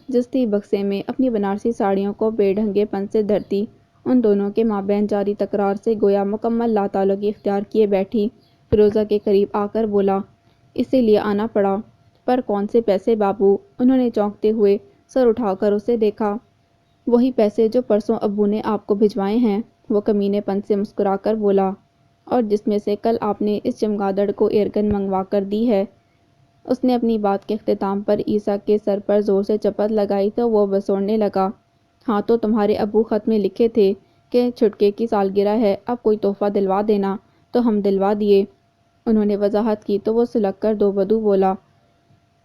جستی بکسے میں اپنی بنارسی ساڑیوں کو بے ڈھنگے پن سے دھرتی ان دونوں کے مابین جاری تکرار سے گویا مکمل لا تعلقی اختیار کیے بیٹھی فیروزہ کے قریب آ کر بولا، اسی لیے آنا پڑا۔ پر کون سے پیسے بابو؟ انہوں نے چونکتے ہوئے سر اٹھا کر اسے دیکھا۔ وہی پیسے جو پرسوں ابو نے آپ کو بھجوائے ہیں، وہ کمینے پن سے مسکرا کر بولا، اور جس میں سے کل آپ نے اس چمگادڑ کو ایئرگن منگوا کر دی ہے۔ اس نے اپنی بات کے اختتام پر عیسیٰ کے سر پر زور سے چپت لگائی تو وہ بسوڑنے لگا، ہاں تو تمہارے ابو خط میں لکھے تھے کہ چھٹکے کی سالگرہ ہے، اب کوئی تحفہ دلوا دینا، تو ہم دلوا دیے۔ انہوں نے وضاحت کی تو وہ سلک کر دو بدو بولا،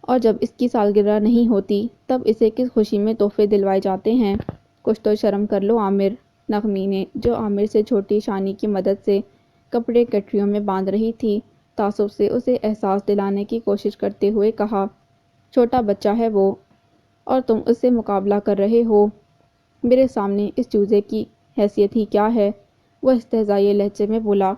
اور جب اس کی سالگرہ نہیں ہوتی تب اسے کس خوشی میں تحفے دلوائے جاتے ہیں؟ کچھ تو شرم کر لو عامر۔ نغمی نے، جو عامر سے چھوٹی شانی کی مدد سے کپڑے گٹریوں میں باندھ رہی تھی، تعصب سے اسے احساس دلانے کی کوشش کرتے ہوئے کہا، چھوٹا بچہ ہے وہ، اور تم اس سے مقابلہ کر رہے ہو؟ میرے سامنے اس چوزے کی حیثیت ہی کیا ہے؟ وہ استہزائیہ لہجے میں بولا،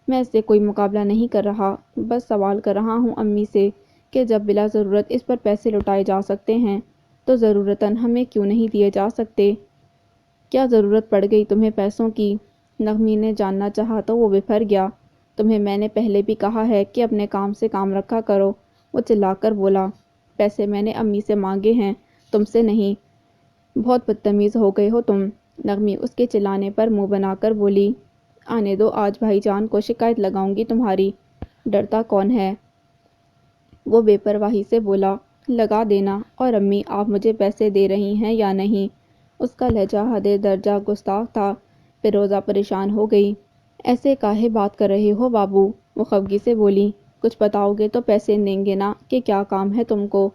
میں اس سے کوئی مقابلہ نہیں کر رہا، بس سوال کر رہا ہوں امی سے کہ جب بلا ضرورت اس پر پیسے لٹائے جا سکتے ہیں تو ضرورتاً ہمیں کیوں نہیں دیے جا سکتے؟ کیا ضرورت پڑ گئی تمہیں پیسوں کی؟ نغمی نے جاننا چاہا تو وہ بفر گیا، تمہیں میں نے پہلے بھی کہا ہے کہ اپنے کام سے کام رکھا کرو۔ وہ چلا کر بولا، پیسے میں نے امی سے مانگے ہیں، تم سے نہیں۔ بہت بدتمیز ہو گئے ہو تم۔ نغمی اس کے چلانے پر منہ بنا کر بولی، آنے دو آج بھائی جان کو شکایت لگاؤں گی تمہاری۔ ڈرتا کون ہے؟ وہ بے پرواہی سے بولا، لگا دینا، اور امی آپ مجھے پیسے دے رہی ہیں یا نہیں؟ اس کا لہجہ حد درجہ گستاخ تھا۔ فیروزہ پریشان ہو گئی، ایسے کاہے بات کر رہے ہو بابو؟ وہ خفگی سے بولی، کچھ بتاؤ گے تو پیسے دیں گے نا کہ کیا کام ہے تم کو؟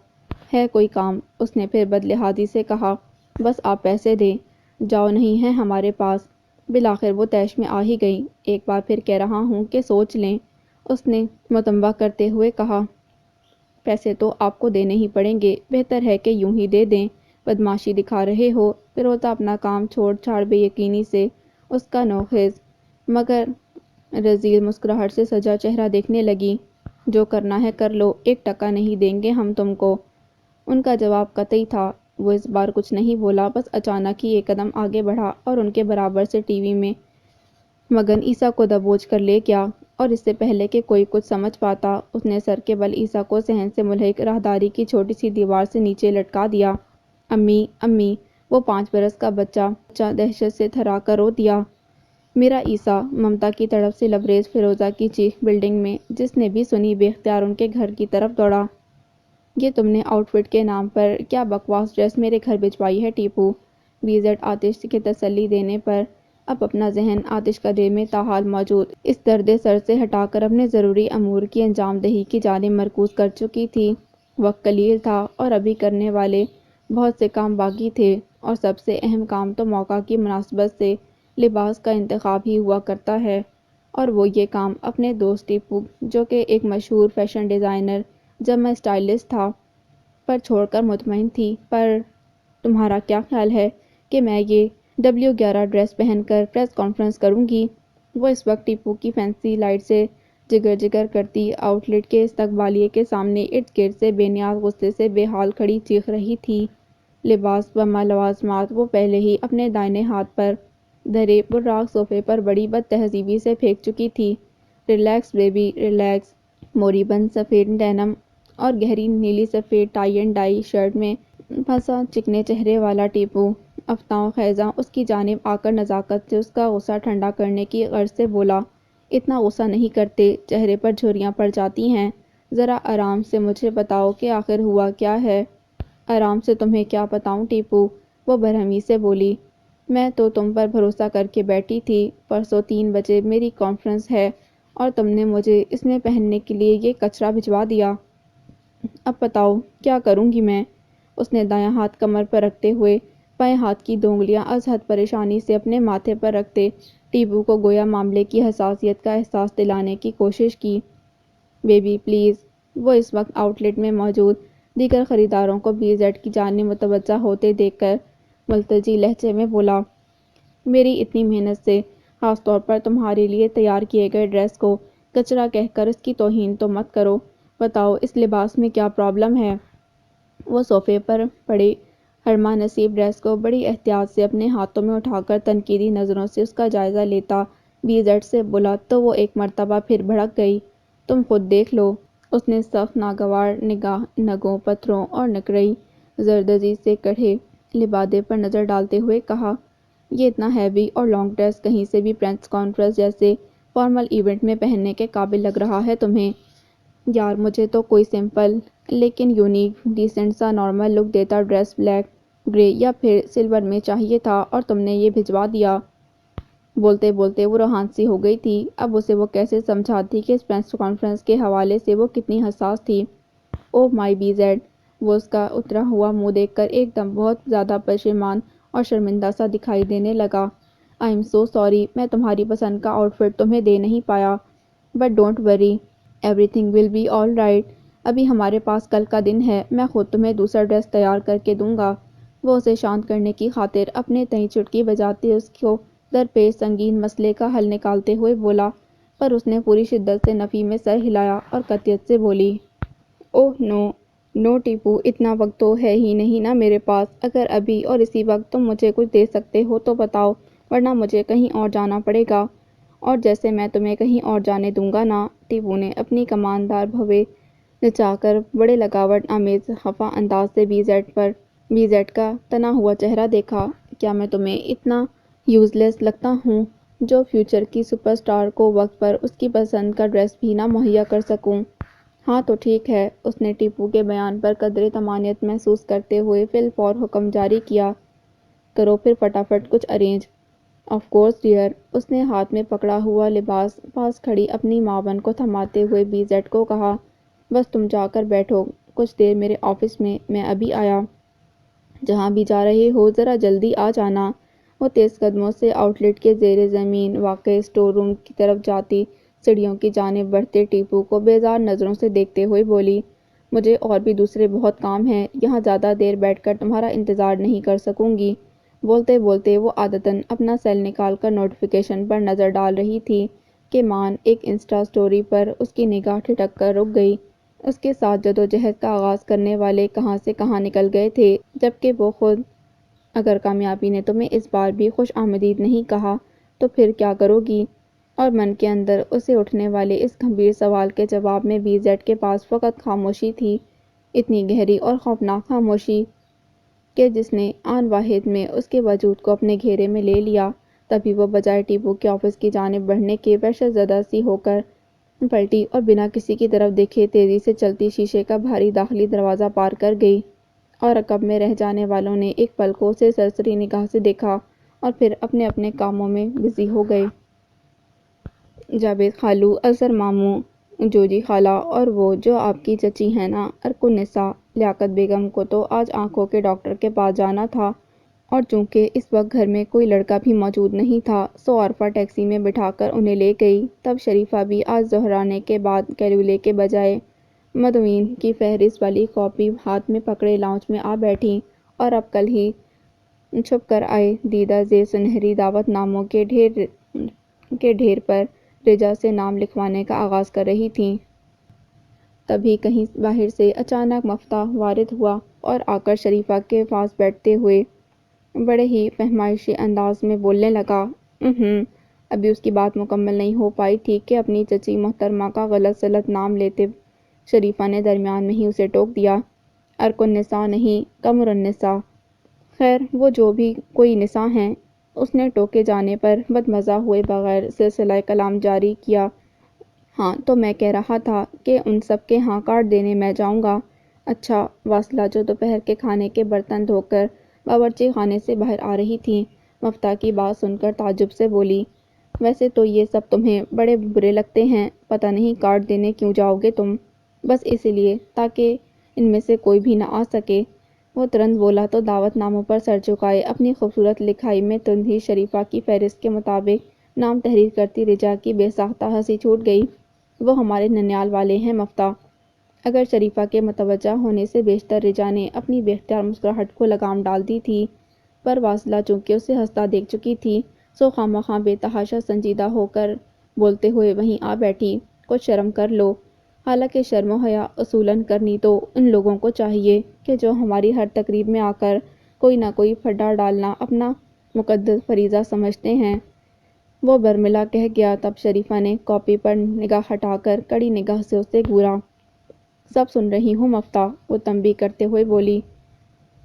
ہے کوئی کام؟ اس نے پھر بدلہادی سے کہا، بس آپ پیسے دیں، جاؤ نہیں ہے ہمارے پاس۔ بالآخر وہ طیش میں آ ہی گئی، ایک بار پھر کہہ رہا ہوں کہ سوچ لیں، اس نے متنبہ کرتے ہوئے کہا، پیسے تو آپ کو دینے ہی پڑیں گے، بہتر ہے کہ یوں ہی دے دیں۔ بدماشی دکھا رہے ہو؟ فیروزہ اپنا کام چھوڑ چھاڑ بے یقینی سے اس کا نوخیز مگر رذیل مسکراہٹ سے سجا چہرہ دیکھنے لگی۔ جو کرنا ہے کر لو، 1 ٹکا نہیں دیں گے ہم تم کو۔ ان کا جواب قطعی تھا۔ وہ اس بار کچھ نہیں بولا، بس اچانک ہی 1 قدم آگے بڑھا اور ان کے برابر سے ٹی وی میں مگن عیسیٰ کو دبوچ کر لے گیا، اور اس سے پہلے کہ کوئی کچھ سمجھ پاتا، اس نے سر کے بل عیسیٰ کو صحن سے ملحق راہداری کی چھوٹی سی دیوار سے نیچے لٹکا دیا۔ امی امی، وہ 5 برس کا بچہ دہشت سے تھرا کر رو دیا۔ میرا عیسیٰ، ممتا کی تڑپ سے لبریز فیروزہ کی چیخ بلڈنگ میں جس نے بھی سنی بے اختیار ان کے گھر کی طرف دوڑا۔ یہ تم نے آؤٹ فٹ کے نام پر کیا بکواس ڈریس میرے گھر بھجوائی ہے ٹیپو؟ بی زیڈ آتش کے تسلی دینے پر اب اپنا ذہن آتش کا دل میں تاحال موجود اس درد سر سے ہٹا کر اپنے ضروری امور کی انجام دہی کی جانب مرکوز کر چکی تھی۔ وقت قلیل تھا اور ابھی کرنے والے بہت سے کام باقی تھے، اور سب سے اہم کام تو موقع کی مناسبت سے لباس کا انتخاب ہی ہوا کرتا ہے، اور وہ یہ کام اپنے دوست ٹیپو، جو کہ ایک مشہور فیشن ڈیزائنر جمع اسٹائلسٹ تھا، پر چھوڑ کر مطمئن تھی۔ پر تمہارا کیا خیال ہے کہ میں یہ W11 ڈریس پہن کر پریس کانفرنس کروں گی؟ وہ اس وقت ٹیپو کی فینسی لائٹ سے جگر جگر کرتی آؤٹ لیٹ کے استقبالیے کے سامنے ارد گرد سے بے نیاز غصے سے بے حال کھڑی چیخ رہی تھی۔ لباس و لوازمات وہ پہلے ہی اپنے دائیں ہاتھ پر دھرے براق صوفے پر بڑی بد تہذیبی سے پھینک چکی تھی۔ Relax baby relax. موری بند سفید ڈینم اور گہری نیلی سفید ٹائی اینڈ ڈائی شرٹ میں پھنسا چکنے چہرے والا ٹیپو افتاؤ خیزاں اس کی جانب آ کر نزاکت سے اس کا غصہ ٹھنڈا کرنے کی غرض سے بولا، اتنا غصہ نہیں کرتے، چہرے پر جھریاں پڑ جاتی ہیں، ذرا آرام سے مجھے بتاؤ کہ آخر ہوا کیا ہے؟ آرام سے تمہیں کیا بتاؤں ٹیپو؟ وہ برہمی سے بولی، میں تو تم پر بھروسہ کر کے بیٹھی تھی، پرسوں 3 بجے میری کانفرنس ہے اور تم نے مجھے اس میں پہننے کے لیے یہ کچرا بھجوا دیا۔ اب بتاؤ کیا کروں گی میں؟ اس نے دایاں ہاتھ کمر پر رکھتے ہوئے بائیں ہاتھ کی دونگلیاں از حد پریشانی سے اپنے ماتھے پر رکھتے ٹیپو کو گویا معاملے کی حساسیت کا احساس دلانے کی کوشش کی۔ Baby please. وہ اس وقت آؤٹ لیٹ میں موجود دیگر خریداروں کو بی زیڈ کی جانب متوجہ ہوتے دیکھ کر ملتجی لہجے میں بولا، میری اتنی محنت سے خاص طور پر تمہارے لیے تیار کیے گئے ڈریس کو کچرا کہہ کر اس کی توہین تو مت کرو، بتاؤ اس لباس میں کیا پرابلم ہے؟ وہ صوفے پر پڑے ہرما نصیب ڈریس کو بڑی احتیاط سے اپنے ہاتھوں میں اٹھا کر تنقیدی نظروں سے اس کا جائزہ لیتا بی زیڈ سے بولا تو وہ ایک مرتبہ پھر بھڑک گئی، تم خود دیکھ لو۔ اس نے سخت ناگوار نگاہ نگوں، پتھروں اور نکڑئی زردزی سے کڑھے لبادے پر نظر ڈالتے ہوئے کہا، یہ اتنا ہیوی اور لانگ ڈریس کہیں سے بھی پریس کانفرنس جیسے فارمل ایونٹ میں پہننے کے قابل لگ رہا ہے تمہیں؟ یار مجھے تو کوئی سمپل لیکن یونیک ڈیسنٹ سا نارمل لک دیتا ڈریس بلیک، گرے یا پھر سلور میں چاہیے تھا، اور تم نے یہ بھجوا دیا۔ بولتے بولتے وہ روحان سی ہو گئی تھی، اب اسے وہ کیسے سمجھاتی کہ اس پریس کانفرنس کے حوالے سے وہ کتنی حساس تھی۔ اوہ مائی بی زیڈ۔ وہ اس کا اترا ہوا منہ دیکھ کر ایک دم بہت زیادہ پشیمان اور شرمندہ سا دکھائی دینے لگا۔ آئی ایم سو سوری، میں تمہاری پسند کا آؤٹ فٹ تمہیں دے نہیں پایا، but don't worry, everything will be all right, ابھی ہمارے پاس کل کا دن ہے، میں خود تمہیں دوسرا ڈریس تیار کر کے دوں گا۔ وہ اسے شانت کرنے کی خاطر اپنے تئیں چٹکی بجاتے اس کو درپیش سنگین مسئلے کا حل نکالتے ہوئے بولا، پر اس نے پوری شدت سے نفی میں سر ہلایا اور قطعیت سے بولی، اوہ نو نو ٹیپو، اتنا وقت تو ہے ہی نہیں نا میرے پاس، اگر ابھی اور اسی وقت تم مجھے کچھ دے سکتے ہو تو بتاؤ، ورنہ مجھے کہیں اور جانا پڑے گا، اور جیسے میں تمہیں کہیں اور جانے دوں گا نا۔ ٹیپو نے اپنی کماندار بھویں نچا کر بڑے لگاوٹ آمیز خفا انداز سے بی زیڈ کا تنا ہوا چہرہ دیکھا، کیا میں تمہیں اتنا یوز لیس لگتا ہوں جو فیوچر کی سپر اسٹار کو وقت پر اس کی پسند کا ڈریس بھی نہ مہیا کر سکوں؟ ہاں تو ٹھیک ہے، اس نے ٹیپو کے بیان پر قدرے طمانینت محسوس کرتے ہوئے فی الفور حکم جاری کیا، کرو پھر فٹافٹ کچھ ارینج۔ Of course dear. اس نے ہاتھ میں پکڑا ہوا لباس پاس کھڑی اپنی معاون کو تھماتے ہوئے بی زیڈ کو کہا، بس تم جا کر بیٹھو کچھ دیر میرے آفس میں ابھی آیا۔ جہاں بھی جا رہے ہو ذرا جلدی آ جانا۔ وہ تیز قدموں سے آؤٹ لیٹ کے زیر زمین واقع اسٹور روم کی طرف جاتی سیڑھیوں کی جانب بڑھتے ٹیپو کو بیزار نظروں سے دیکھتے ہوئے بولی، مجھے اور بھی دوسرے بہت کام ہیں، یہاں زیادہ دیر بیٹھ کر تمہارا انتظار نہیں کر سکوں گی۔ بولتے بولتے وہ عادتاً اپنا سیل نکال کر نوٹیفیکیشن پر نظر ڈال رہی تھی کہ مان ایک انسٹا سٹوری پر اس کی نگاہ ٹھٹک کر رک گئی۔ اس کے ساتھ جدوجہد کا آغاز کرنے والے کہاں سے کہاں نکل گئے تھے، جبکہ وہ خود۔ اگر کامیابی نے تمہیں اس بار بھی خوش آمدید نہیں کہا تو پھر کیا کرو گی؟ اور من کے اندر اسے اٹھنے والے اس گھمبیر سوال کے جواب میں بھی زیڈ کے پاس فقط خاموشی تھی، اتنی گہری اور خوفناک خاموشی کہ جس نے آن واحد میں اس کے وجود کو اپنے گھیرے میں لے لیا۔ تبھی وہ بجائے ٹیپو کے آفس کی جانب بڑھنے کے وحشت زدہ سی ہو کر پلٹی اور بنا کسی کی طرف دیکھے تیزی سے چلتی شیشے کا بھاری داخلی دروازہ پار کر گئی، اور عقب میں رہ جانے والوں نے ایک پل کو اسے سرسری نگاہ سے دیکھا اور پھر اپنے اپنے کاموں میں بزی ہو گئے۔ جاوید خالو، اظہر ماموں، جوجی خالہ اور وہ جو آپ کی چچی ہیں نا، ارکن-نسا، لیاقت بیگم کو تو آج آنکھوں کے ڈاکٹر کے پاس جانا تھا، اور چونکہ اس وقت گھر میں کوئی لڑکا بھی موجود نہیں تھا سو عارفہ ٹیکسی میں بٹھا کر انہیں لے گئی۔ تب شریفہ بھی آج ظہرانے کے بعد کیلولے کے بجائے مدعوین کی فہرست والی کاپی ہاتھ میں پکڑے لاؤنج میں آ بیٹھیں، اور اب کل ہی چھپ کر آئے دیدہ زیر سنہری دعوت ناموں کے ڈھیر پر رجا سے نام لکھوانے کا آغاز کر رہی تھیں۔ تبھی کہیں باہر سے اچانک مفتاح وارد ہوا اور آ کر شریفہ کے پاس بیٹھتے ہوئے بڑے ہی فہمائشی انداز میں بولنے لگا۔ ابھی اس کی بات مکمل نہیں ہو پائی تھی کہ اپنی چچی محترمہ کا غلط سلط نام لیتے شریفہ نے درمیان میں ہی اسے ٹوک دیا۔ ارکن-نسا نہیں، قمر-النساء۔ خیر وہ جو بھی کوئی نساء ہیں، اس نے ٹوکے جانے پر بدمزہ ہوئے بغیر سلسلہ کلام جاری کیا۔ ہاں تو میں کہہ رہا تھا کہ ان سب کے ہاں کارڈ دینے میں جاؤں گا۔ اچھا، واصلہ جو دوپہر کے کھانے کے برتن دھو کر باورچی خانے سے باہر آ رہی تھیں، مفتاح کی بات سن کر تعجب سے بولی، ویسے تو یہ سب تمہیں بڑے برے لگتے ہیں، پتہ نہیں کارڈ دینے کیوں جاؤ گے تم؟ بس اس لیے تاکہ ان میں سے کوئی بھی نہ آ سکے؟ وہ ترنت بولا تو دعوت ناموں پر سر جھکائے اپنی خوبصورت لکھائی میں ترنت ہی شریفہ کی فہرست کے مطابق نام تحریر کرتی رجا کی بے ساختہ ہنسی چھوٹ گئی۔ وہ ہمارے ننیال والے ہیں مفتاح۔ اگر شریفہ کے متوجہ ہونے سے بیشتر رجا نے اپنی بے اختیار مسکراہٹ کو لگام ڈال دی تھی، پر واصلہ چونکہ اسے ہنستا دیکھ چکی تھی سو خواہ بے تحاشا سنجیدہ ہو کر بولتے ہوئے وہیں آ بیٹھی، کچھ شرم کر لو۔ حالانکہ شرم و حیا اصولاً کرنی تو ان لوگوں کو چاہیے کہ جو ہماری ہر تقریب میں آ کر کوئی نہ کوئی پھڈا ڈالنا اپنا مقدس فریضہ سمجھتے ہیں۔ وہ برملا کہہ گیا۔ تب شریفہ نے کاپی پر نگاہ ہٹا کر کڑی نگاہ سے اسے گھورا۔ سب سن رہی ہوں مفتاح، وہ تنبیہ کرتے ہوئے بولی۔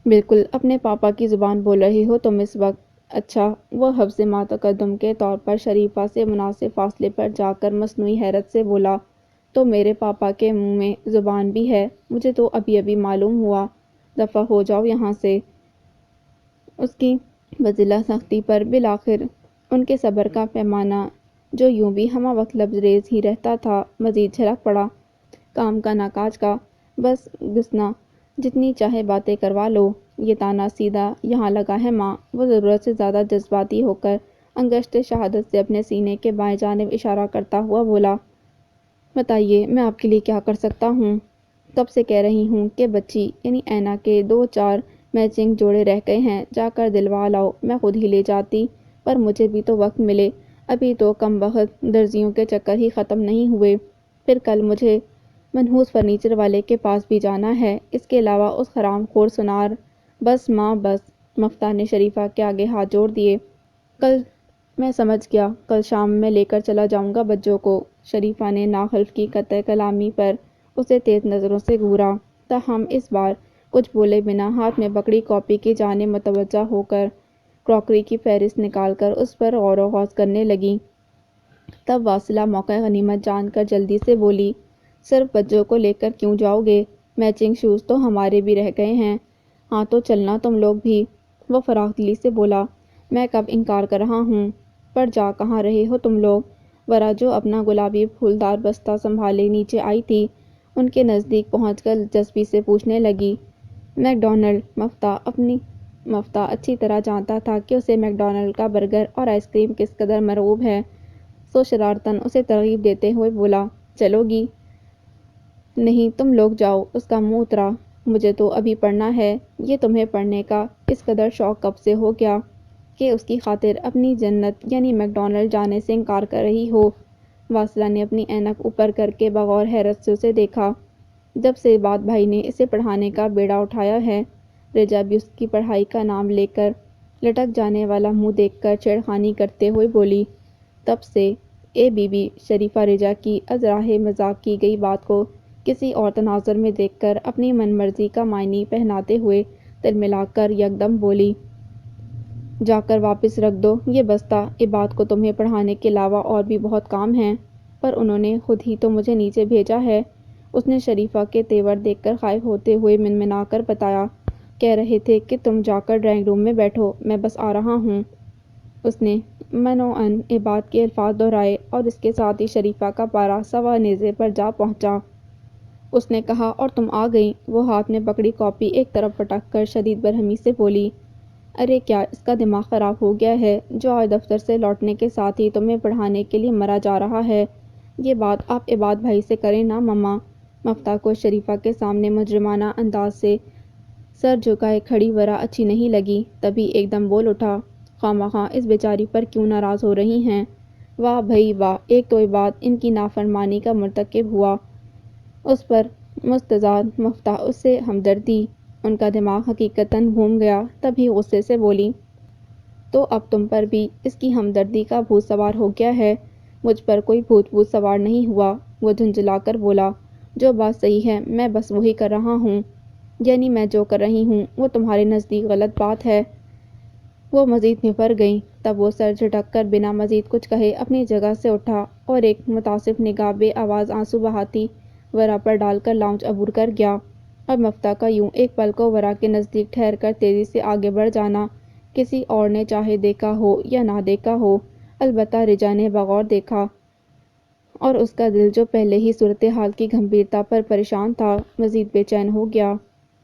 بالکل اپنے پاپا کی زبان بول رہے ہو تم اس وقت۔ اچھا، وہ حفظ ما تقدم کے طور پر شریفہ سے مناسب فاصلے پر جا کر مصنوعی حیرت سے بولا، تو میرے پاپا کے منہ میں زبان بھی ہے؟ مجھے تو ابھی ابھی معلوم ہوا۔ دفعہ ہو جاؤ یہاں سے۔ اس کی بزلہ سختی پر بالآخر ان کے صبر کا پیمانہ جو یوں بھی ہمہ وقت لبریز ہی رہتا تھا، مزید جھلک پڑا۔ کام کا نہ کاج کا، بس گھسنا، جتنی چاہے باتیں کروا لو، یہ تانا سیدھا یہاں لگا ہے ماں۔ وہ ضرورت سے زیادہ جذباتی ہو کر انگشت شہادت سے اپنے سینے کے بائیں جانب اشارہ کرتا ہوا بولا، بتائیے میں آپ کے لیے کیا کر سکتا ہوں؟ کب سے کہہ رہی ہوں کہ بچی یعنی اینا کے 2-4 میچنگ جوڑے رہ گئے ہیں، جا کر دلوا لاؤ۔ میں خود ہی لے جاتی، پر مجھے بھی تو وقت ملے، ابھی تو کم وقت درزیوں کے چکر ہی ختم نہیں ہوئے، پھر کل مجھے منحوس فرنیچر والے کے پاس بھی جانا ہے، اس کے علاوہ اس حرام خور سنار۔ بس ماں بس۔ مفتاح نے شریفہ کے آگے ہاتھ جوڑ دیے۔ کل میں سمجھ گیا، کل شام میں لے کر چلا جاؤں گا بچوں کو۔ شریفہ نے ناخلف کی قطع کلامی پر اسے تیز نظروں سے گھورا، تاہم اس بار کچھ بولے بنا ہاتھ میں پکڑی کاپی کی جانب متوجہ ہو کر کراکری کی فہرست نکال کر اس پر غور و خوض کرنے لگی۔ تب واصلہ موقع غنیمت جان کر جلدی سے بولی، صرف بچوں کو لے کر کیوں جاؤ گے؟ میچنگ شوز تو ہمارے بھی رہ گئے ہیں، ہاں تو چلنا تم لوگ بھی۔ وہ فراخ دلی سے بولا، میں کب انکار کر رہا ہوں، پر جا کہاں رہے ہو تم لوگ؟ ورا جو اپنا گلابی پھولدار بستہ سنبھالے نیچے آئی تھی، ان کے نزدیک پہنچ کر دلچسپی سے پوچھنے لگی، میک ڈونلڈ؟ مفتاح اچھی طرح جانتا تھا کہ اسے میک ڈونلڈ کا برگر اور آئس کریم کس قدر مرغوب ہے، سو شرارتاً اسے ترغیب دیتے ہوئے بولا، چلو گی؟ نہیں تم لوگ جاؤ، اس کا منہ اترا۔ مجھے تو ابھی پڑھنا ہے۔ یہ تمہیں پڑھنے کا اس قدر شوق کب سے ہو گیا کہ اس کی خاطر اپنی جنت یعنی میک ڈونلڈ جانے سے انکار کر رہی ہو؟ واصلہ نے اپنی اینک اوپر کر کے بغور حیرت سے اسے دیکھا۔ جب سے بات بھائی نے اسے پڑھانے کا بیڑا اٹھایا ہے، رجا بھی اس کی پڑھائی کا نام لے کر لٹک جانے والا منہ دیکھ کر چھیڑخانی کرتے ہوئے بولی، تب سے اے بی بی شریفہ رجا کی از راہ مذاق کی گئی بات کو کسی اور تناظر میں دیکھ کر اپنی من مرضی کا معنی پہناتے ہوئے تلملا کر یکدم بولی، جا کر واپس رکھ دو یہ بستہ، عباد کو تمہیں پڑھانے کے علاوہ اور بھی بہت کام ہیں، پر انہوں نے خود ہی تو مجھے نیچے بھیجا ہے۔ اس نے شریفہ کے تیور دیکھ کر خائف ہوتے ہوئے منمنا کر بتایا، کہہ رہے تھے کہ تم جا کر ڈرائنگ روم میں بیٹھو، میں بس آ رہا ہوں۔ اس نے منوعن عباد کے الفاظ دہرائے اور اس کے ساتھ ہی شریفہ کا پارا سوا نیزے پر جا پہنچا۔ اس نے کہا، اور تم آ گئیں؟ وہ ہاتھ میں پکڑی کاپی ایک طرف پٹک کر شدید برہمی سے بولی، ارے کیا اس کا دماغ خراب ہو گیا ہے جو آج دفتر سے لوٹنے کے ساتھ ہی تمہیں پڑھانے کے لیے مرا جا رہا ہے؟ یہ بات آپ عباد بھائی سے کریں نا مما۔ مفتاح کو شریفہ کے سامنے مجرمانہ انداز سے سر جھکائے کھڑی ورا اچھی نہیں لگی، تبھی ایک دم بول اٹھا، خواہ اس بیچاری پر کیوں ناراض ہو رہی ہیں؟ واہ بھئی واہ، ایک تو عباد ان کی نافرمانی کا مرتکب ہوا، اس پر مستزاد مفتاح اس سے ہمدردی، ان کا دماغ حقیقتاً گھوم گیا۔ تبھی غصے سے بولی، تو اب تم پر بھی اس کی ہمدردی کا بھوت سوار ہو گیا ہے؟ مجھ پر کوئی بھوت سوار نہیں ہوا۔ وہ جھنجھلا کر بولا، جو بات صحیح ہے میں بس وہی کر رہا ہوں، یعنی میں جو کر رہی ہوں وہ تمہارے نزدیک غلط بات ہے؟ وہ مزید نپھر گئیں۔ تب وہ سر جھٹک کر بنا مزید کچھ کہے اپنی جگہ سے اٹھا اور ایک متاسف نگاہ بے آواز آنسو بہاتی ورا پر ڈال کر لاؤنج عبور کر گیا۔ اب مفتاح کا یوں ایک پل کو ورا کے نزدیک ٹھہر کر تیزی سے آگے بڑھ جانا کسی اور نے چاہے دیکھا ہو یا نہ دیکھا ہو، البتہ رجا نے بغور دیکھا، اور اس کا دل جو پہلے ہی صورتحال کی گھمبیرتا پر پریشان تھا، مزید بے چین ہو گیا۔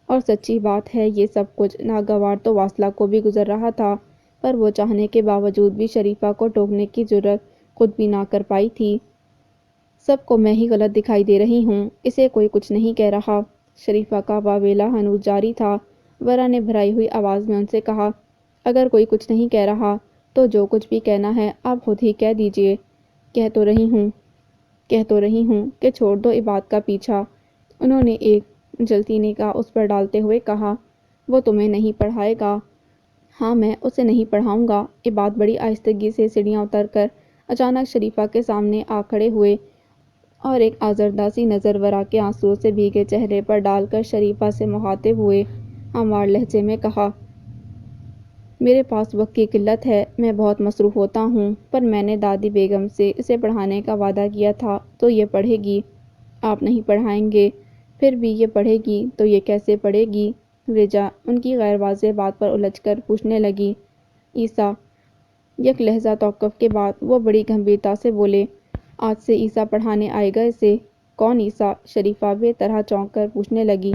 اور سچی بات ہے یہ سب کچھ ناگوار تو واصلہ کو بھی گزر رہا تھا، پر وہ چاہنے کے باوجود بھی شریفہ کو ٹوکنے کی جرأت خود بھی نہ کر پائی تھی۔ سب کو میں ہی غلط دکھائی دے رہی ہوں، اسے کوئی کچھ نہیں کہہ رہا۔ شریفہ کا واویلا ہنوز جاری تھا۔ ورا نے بھرائی ہوئی آواز میں ان سے کہا، اگر کوئی کچھ نہیں کہہ رہا تو جو کچھ بھی کہنا ہے آپ خود ہی کہہ دیجیے۔ کہہ تو رہی ہوں کہ چھوڑ دو عباد کا پیچھا۔ انہوں نے ایک جلتی نگاہ اس پر ڈالتے ہوئے کہا، وہ تمہیں نہیں پڑھائے گا؟ ہاں میں اسے نہیں پڑھاؤں گا۔ عباد بڑی آہستگی سے سیڑھیاں اتر کر اچانک شریفہ کے سامنے آ کھڑے ہوئے اور ایک آزردہ سی نظر ورا کے آنسوؤں سے بھیگے چہرے پر ڈال کر شریفہ سے مخاطب ہوئے ہموار لہجے میں کہا، میرے پاس وقت کی قلت ہے، میں بہت مصروف ہوتا ہوں، پر میں نے دادی بیگم سے اسے پڑھانے کا وعدہ کیا تھا تو یہ پڑھے گی۔ آپ نہیں پڑھائیں گے؟ پھر بھی یہ پڑھے گی تو یہ کیسے پڑھے گی؟ رجا ان کی غیر واضح بات پر الجھ کر پوچھنے لگی۔ عیسیٰ؟ یک لحظہ توقف کے بعد وہ بڑی گمبھیرتا سے بولے، آج سے عیسیٰ پڑھانے آئے گا اسے؟ کون عیسیٰ؟ شریفہ بے طرح چونک کر پوچھنے لگی۔